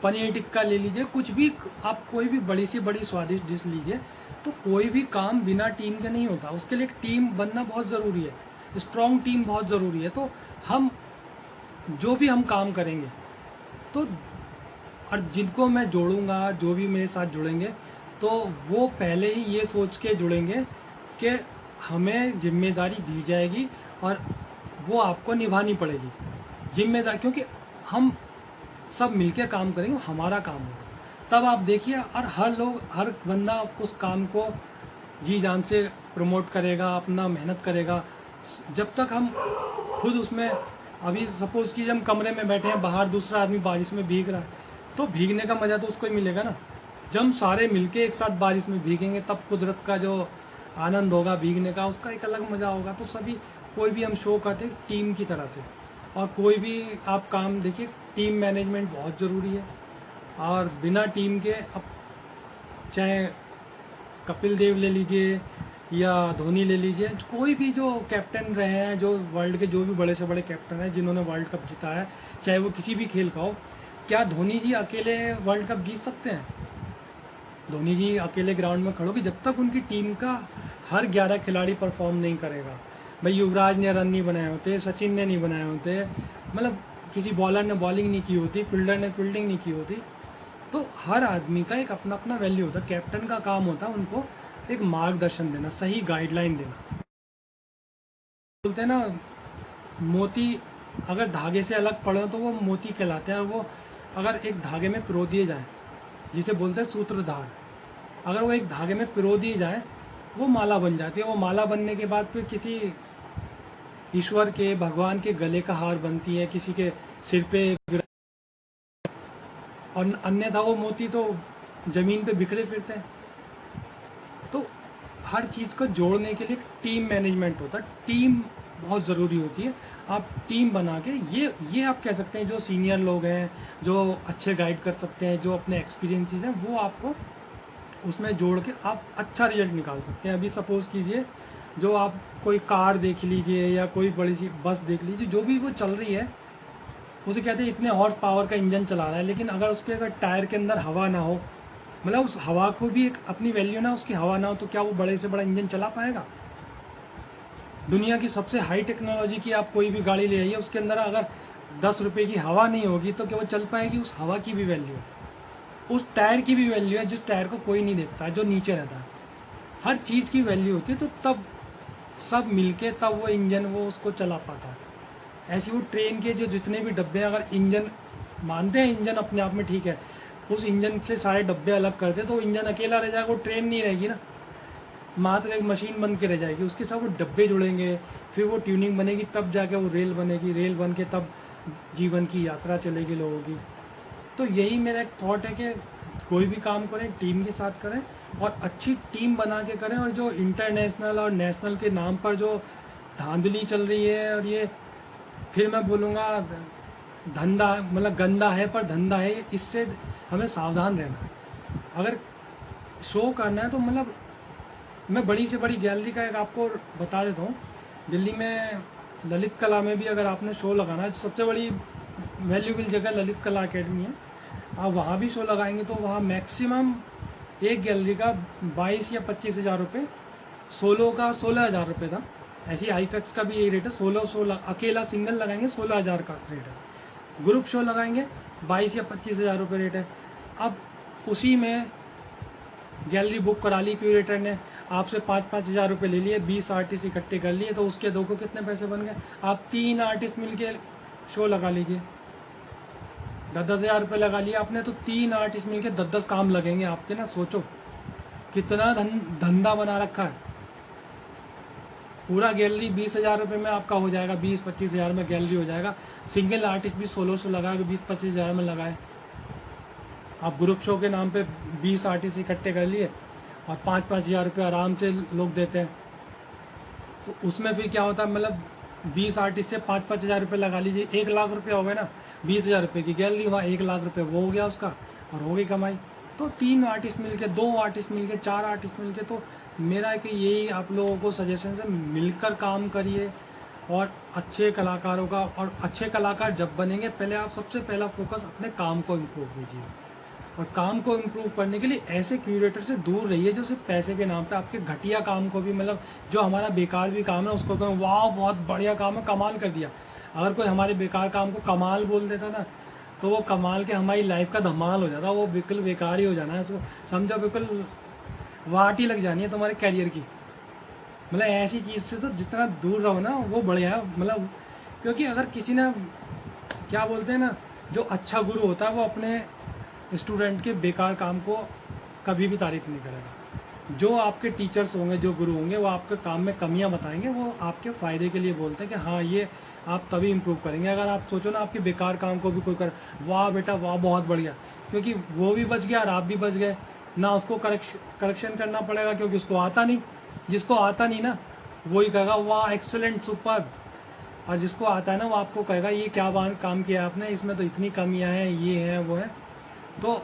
पनीर टिक्का ले लीजिए, कुछ भी आप कोई भी बड़ी से बड़ी स्वादिष्ट डिश लीजिए, तो कोई भी काम बिना टीम के नहीं होता। उसके लिए एक टीम बनना बहुत ज़रूरी है, स्ट्रॉन्ग टीम बहुत ज़रूरी है। तो हम जो भी हम काम करेंगे, तो और जिनको मैं जोड़ूंगा, जो भी मेरे साथ जुड़ेंगे, तो वो पहले ही ये सोच के जुड़ेंगे कि हमें जिम्मेदारी दी जाएगी और वो आपको निभानी पड़ेगी जिम्मेदारी, क्योंकि हम सब मिलके काम करेंगे, हमारा काम होगा। तब आप देखिए, और हर बंदा उस काम को जी जान से प्रमोट करेगा, अपना मेहनत करेगा। जब तक हम खुद उसमें, अभी सपोज कि हम कमरे में बैठे हैं, बाहर दूसरा आदमी बारिश में भीग रहा है, तो भीगने का मज़ा तो उसको ही मिलेगा ना। जब हम सारे मिलके एक साथ बारिश में भीगेंगे, तब कुदरत का जो आनंद होगा भीगने का, उसका एक अलग मज़ा होगा। तो सभी, कोई भी हम शो करते हैं टीम की तरह से, और कोई भी आप काम देखिए, टीम मैनेजमेंट बहुत ज़रूरी है। और बिना टीम के, अब चाहे कपिल देव ले लीजिए या धोनी ले लीजिए, कोई भी जो कैप्टन रहे हैं, जो वर्ल्ड के जो भी बड़े से बड़े कैप्टन हैं जिन्होंने वर्ल्ड कप जिताया है, चाहे वो किसी भी खेल का हो, क्या धोनी जी अकेले वर्ल्ड कप जीत सकते हैं? धोनी जी अकेले ग्राउंड में खड़े होगे, जब तक उनकी टीम का हर 11 खिलाड़ी परफॉर्म नहीं करेगा। भाई युवराज ने रन नहीं बनाए होते, सचिन ने नहीं बनाए होते, मतलब किसी बॉलर ने बॉलिंग नहीं की होती, फील्डर ने फील्डिंग नहीं की होती, तो हर आदमी का एक अपना अपना वैल्यू होता है। कैप्टन का काम होता है उनको एक मार्गदर्शन देना, सही गाइडलाइन देना। बोलते हैं ना, मोती अगर धागे से अलग पड़े हो तो वो मोती कहलाते हैं, और वो अगर एक धागे में पिरो दिए जाए, जिसे बोलते हैं सूत्रधार, अगर वो एक धागे में पिरो दिए जाए, वो माला बन जाती है। वो माला बनने के बाद फिर किसी ईश्वर के, भगवान के गले का हार बनती है, किसी के सिर पे, और अन्यथा वो मोती तो ज़मीन पे बिखरे फिरते हैं। तो हर चीज़ को जोड़ने के लिए टीम मैनेजमेंट होता है, टीम बहुत ज़रूरी होती है। आप टीम बना के, ये आप कह सकते हैं, जो सीनियर लोग हैं, जो अच्छे गाइड कर सकते हैं, जो अपने एक्सपीरियंसेस हैं, वो आपको उसमें जोड़ के आप अच्छा रिजल्ट निकाल सकते हैं। अभी सपोज़ कीजिए, जो आप कोई कार देख लीजिए या कोई बड़ी सी बस देख लीजिए, जो भी वो चल रही है, उसे कहते हैं इतने हॉर्स पावर का इंजन चला रहा है, लेकिन अगर उसके अगर टायर के अंदर हवा ना हो, मतलब उस हवा को भी एक अपनी वैल्यू ना, उसकी हवा ना हो, तो क्या वो बड़े से बड़ा इंजन चला पाएगा? दुनिया की सबसे हाई टेक्नोलॉजी की आप कोई भी गाड़ी ले आइए, उसके अंदर अगर 10 रुपये की हवा नहीं होगी, तो क्या वो चल पाएगी? उस हवा की भी वैल्यू है, उस टायर की भी वैल्यू है, जिस टायर को कोई नहीं देखता, जो नीचे रहता है। हर चीज़ की वैल्यू होती है, तो तब सब मिलके तब वो इंजन वो उसको चला पाता है। ऐसी वो ट्रेन के जो जितने भी डब्बे हैं, अगर इंजन, मानते हैं इंजन अपने आप में ठीक है, उस इंजन से सारे डब्बे अलग कर दे तो इंजन अकेला रह जाएगा, वो ट्रेन नहीं रहेगी ना, मात्र एक मशीन बन के रह जाएगी। उसके साथ वो डब्बे जुड़ेंगे, फिर वो ट्यूनिंग बनेगी, तब जाके वो रेल बनेगी, रेल बन के तब जीवन की यात्रा चलेगी लोगों की। तो यही मेरा एक थॉट है कि कोई भी काम करें टीम के साथ करें, और अच्छी टीम बना के करें। और जो इंटरनेशनल और नेशनल के नाम पर जो धांधली चल रही है, और ये फिर मैं बोलूँगा धंधा मतलब गंदा है पर धंधा है, इससे हमें सावधान रहना है। अगर शो करना है तो मतलब मैं बड़ी से बड़ी गैलरी का एक आपको बता देता हूँ। दिल्ली में ललित कला में भी अगर आपने शो लगाना है, सबसे बड़ी वैल्यूबल जगह ललित कला अकेडमी है, आप वहाँ भी शो लगाएंगे तो वहाँ मैक्सिमम एक गैलरी का 22 या 25 हज़ार रुपये, सोलो का 16 हज़ार रुपये था। ऐसी आईफेक्स का भी यही रेट है, 16 अकेला सिंगल लगाएंगे 16 हज़ार का रेट है, ग्रुप शो लगाएंगे 22 या 25 हज़ार रुपये रेट है। अब उसी में गैलरी बुक करा ली क्यूरेटर ने, आपसे 5-5 हज़ार रुपये ले लिए, 20 आर्टिस्ट इकट्ठे कर लिए, तो उसके दो को कितने पैसे बन गए? आप 3 आर्टिस्ट मिलके शो लगा लीजिए, 10-10 हज़ार रुपये लगा लिया आपने, तो 3 आर्टिस्ट मिलके 10-10 काम लगेंगे आपके ना। सोचो कितना धंधा बना रखा है। पूरा गैलरी 20 हज़ार रुपये में आपका हो जाएगा, 20-25 हज़ार में गैलरी हो जाएगा। सिंगल आर्टिस्ट भी 1600 लगा के 20-25 हज़ार में लगाए। आप ग्रुप शो के नाम पे 20 आर्टिस्ट इकट्ठे कर लिए और 5-5 हज़ार रुपये आराम से लोग देते हैं। तो उसमें फिर क्या होता है, मतलब 20 आर्टिस्ट से 5-5 हज़ार रुपये लगा लीजिए, 1 लाख रुपये हो गए ना। 20 हज़ार रुपये की गैलरी, वहाँ 1 लाख रुपये वो हो गया उसका, और हो गई कमाई। तो 3 आर्टिस्ट मिलके, 2 आर्टिस्ट मिलके, 4 आर्टिस्ट मिलके, तो मेरा कि यही आप लोगों को सजेशन है, मिलकर काम करिए। और अच्छे कलाकारों का, और अच्छे कलाकार जब बनेंगे, पहले आप सबसे पहला फोकस अपने काम को इम्प्रूव कीजिए। और काम को इम्प्रूव करने के लिए ऐसे क्यूरेटर से दूर रहिए जो सिर्फ पैसे के नाम पे आपके घटिया काम को भी, मतलब जो हमारा बेकार भी काम है उसको कहें वाह बहुत बढ़िया काम है, कमाल कर दिया। अगर कोई हमारे बेकार काम को कमाल बोल देता ना, तो वो कमाल के हमारी लाइफ का धमाल हो जाता, वो बिल्कुल बेकार ही हो जाना है। इसको समझो बिल्कुल वाट ही लग जानी है तुम्हारे कैरियर की। मतलब ऐसी चीज़ से तो जितना दूर रहो ना वो बढ़िया है। मतलब क्योंकि अगर किसी ने, क्या बोलते हैं ना, जो अच्छा गुरु होता है वो अपने स्टूडेंट के बेकार काम को कभी भी तारीफ नहीं करेगा। जो आपके टीचर्स होंगे, जो गुरु होंगे, वो आपके काम में कमियां बताएंगे, वो आपके फ़ायदे के लिए बोलते हैं कि हाँ ये आप तभी इम्प्रूव करेंगे। अगर आप सोचो ना आपके बेकार काम को भी कोई कर, वाह बेटा वाह बहुत बढ़िया, क्योंकि वो भी बच गया और आप भी बच गए ना। उसको करेक्शन करना पड़ेगा क्योंकि उसको आता नहीं। जिसको आता नहीं ना वही कहेगा वाह एक्सेलेंट सुपर, और जिसको आता है ना वो आपको कहेगा ये क्या काम किया आपने, इसमें तो इतनी कमियां हैं, ये है वो है। तो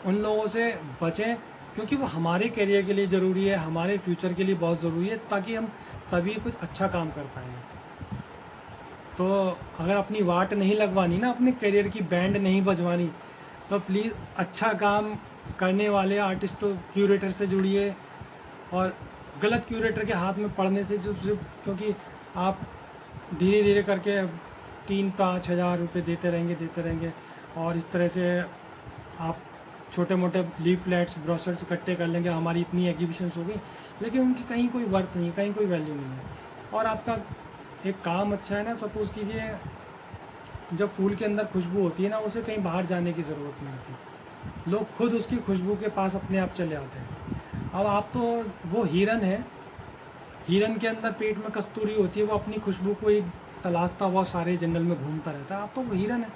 उन लोगों से बचें क्योंकि वो हमारे करियर के लिए ज़रूरी है, हमारे फ्यूचर के लिए बहुत ज़रूरी है, ताकि हम तभी कुछ अच्छा काम कर पाएंगे। तो अगर अपनी वाट नहीं लगवानी ना, अपने करियर की बैंड नहीं बजवानी, तो प्लीज़ अच्छा काम करने वाले आर्टिस्ट क्यूरेटर से जुड़िए। और गलत क्यूरेटर के हाथ में पड़ने से जो, क्योंकि आप धीरे धीरे करके 3-5 हज़ार रुपये देते रहेंगे और इस तरह से आप छोटे मोटे लीफलेट्स ब्रोशर्स इकट्ठे कर लेंगे, हमारी इतनी एग्जीबिशंस हो गई, लेकिन उनकी कहीं कोई वर्थ नहीं, कहीं कोई वैल्यू नहीं है। और आपका एक काम अच्छा है ना, सपोज़ कीजिए जब फूल के अंदर खुशबू होती है ना, उसे कहीं बाहर जाने की ज़रूरत नहीं होती, लोग खुद उसकी खुशबू के पास अपने आप चले आते हैं। अब आप तो वो हिरन है, हिरन के अंदर पेट में कस्तूरी होती है, वो अपनी खुशबू को ही तलाशता हुआ सारे जंगल में घूमता रहता है। आप तो वो हिरन है।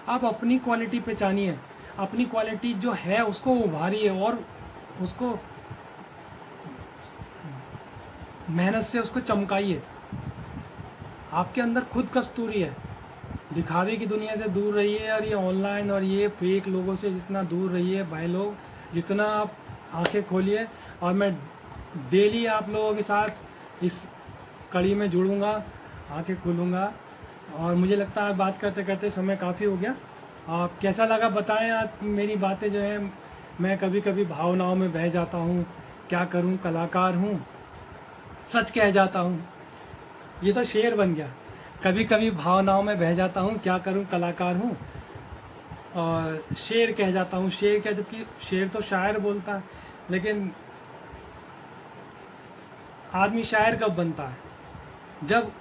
आप अपनी क्वालिटी पहचानिए, अपनी क्वालिटी जो है उसको उभारिए और उसको मेहनत से उसको चमकाइए। आपके अंदर खुद कस्तूरी है। दिखावे की दुनिया से दूर रहिए, और ये ऑनलाइन और ये फेक लोगों से जितना दूर रहिए भाई लोग, जितना आप आंखें खोलिए। और मैं डेली आप लोगों के साथ इस कड़ी में जुड़ूंगा, आंखें खोलूँगा। और मुझे लगता है बात करते करते समय काफ़ी हो गया। आप कैसा लगा बताएं। आप मेरी बातें जो है, मैं कभी कभी भावनाओं में बह जाता हूँ, क्या करूँ, कलाकार हूँ, सच कह जाता हूँ। ये तो शेर बन गया, कभी कभी भावनाओं में बह जाता हूँ, क्या करूँ, कलाकार हूँ, और शेर कह जाता हूँ। शेर क्या, जबकि शेर तो शायर बोलता है, लेकिन आदमी शायर कब बनता है? जब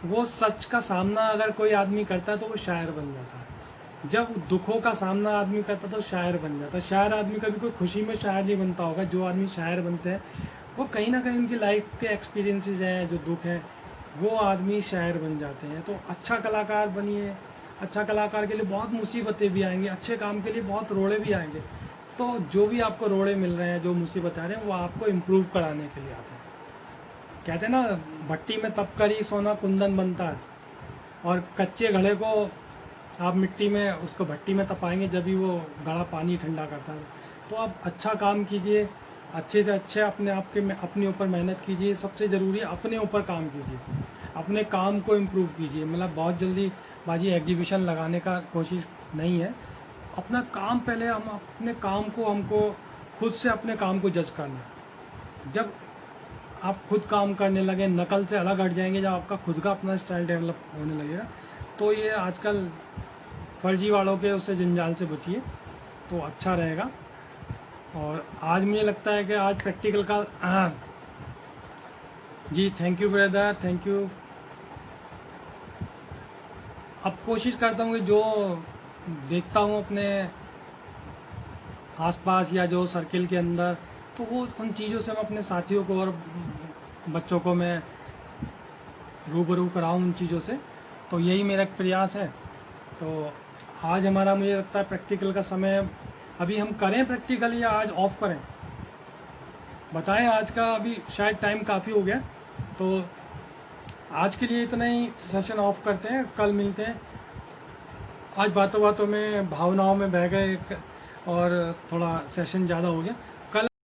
वो सच का सामना अगर कोई आदमी करता है तो वो शायर बन जाता है। जब दुखों का सामना आदमी करता है तो शायर बन जाता है। शायर आदमी कभी कोई खुशी में शायर नहीं बनता होगा। जो आदमी शायर बनते हैं वो कहीं ना कहीं उनकी लाइफ के एक्सपीरियंसेस हैं, जो दुख है, वो आदमी शायर बन जाते हैं। तो अच्छा कलाकार बनिए। अच्छा कलाकार के लिए बहुत मुसीबतें भी आएंगी, अच्छे काम के लिए बहुत रोड़े भी आएंगे। तो जो भी आपको रोड़े मिल रहे हैं, जो मुसीबतें आ रहे हैं, वो आपको इम्प्रूव कराने के लिए आते हैं। कहते हैं ना, भट्टी में तप कर ही सोना कुंदन बनता है। और कच्चे घड़े को आप मिट्टी में उसको भट्टी में तपाएंगे जब भी वो घड़ा पानी ठंडा करता है। तो आप अच्छा काम कीजिए, अच्छे से अच्छे अपने आप के अपने ऊपर मेहनत कीजिए, सबसे ज़रूरी अपने ऊपर काम कीजिए, अपने काम को इम्प्रूव कीजिए। मतलब बहुत जल्दी बाजी एग्जीबिशन लगाने का कोशिश नहीं है, अपना काम पहले, हम अपने काम को, हमको खुद से अपने काम को जज करना है। जब आप खुद काम करने लगे, नकल से अलग हट जाएंगे, जब आपका खुद का अपना स्टाइल डेवलप होने लगेगा, तो ये आजकल फर्जी वालों के उससे जंजाल से बचिए तो अच्छा रहेगा। और आज मुझे लगता है कि आज प्रैक्टिकल का जी thank you brother, thank you. अब कोशिश करता हूँ कि जो देखता हूँ अपने आसपास या जो सर्किल के अंदर, तो वो उन चीज़ों से मैं अपने साथियों को और बच्चों को मैं रूबरू कराऊँ उन चीज़ों से। तो यही मेरा एक प्रयास है। तो आज हमारा मुझे लगता है प्रैक्टिकल का समय, अभी हम करें प्रैक्टिकल या आज ऑफ करें, बताएं। आज का अभी शायद टाइम काफ़ी हो गया, तो आज के लिए इतना ही सेशन ऑफ करते हैं, कल मिलते हैं। आज बातों बातों में भावनाओं में बह गए और थोड़ा सेशन ज़्यादा हो गया।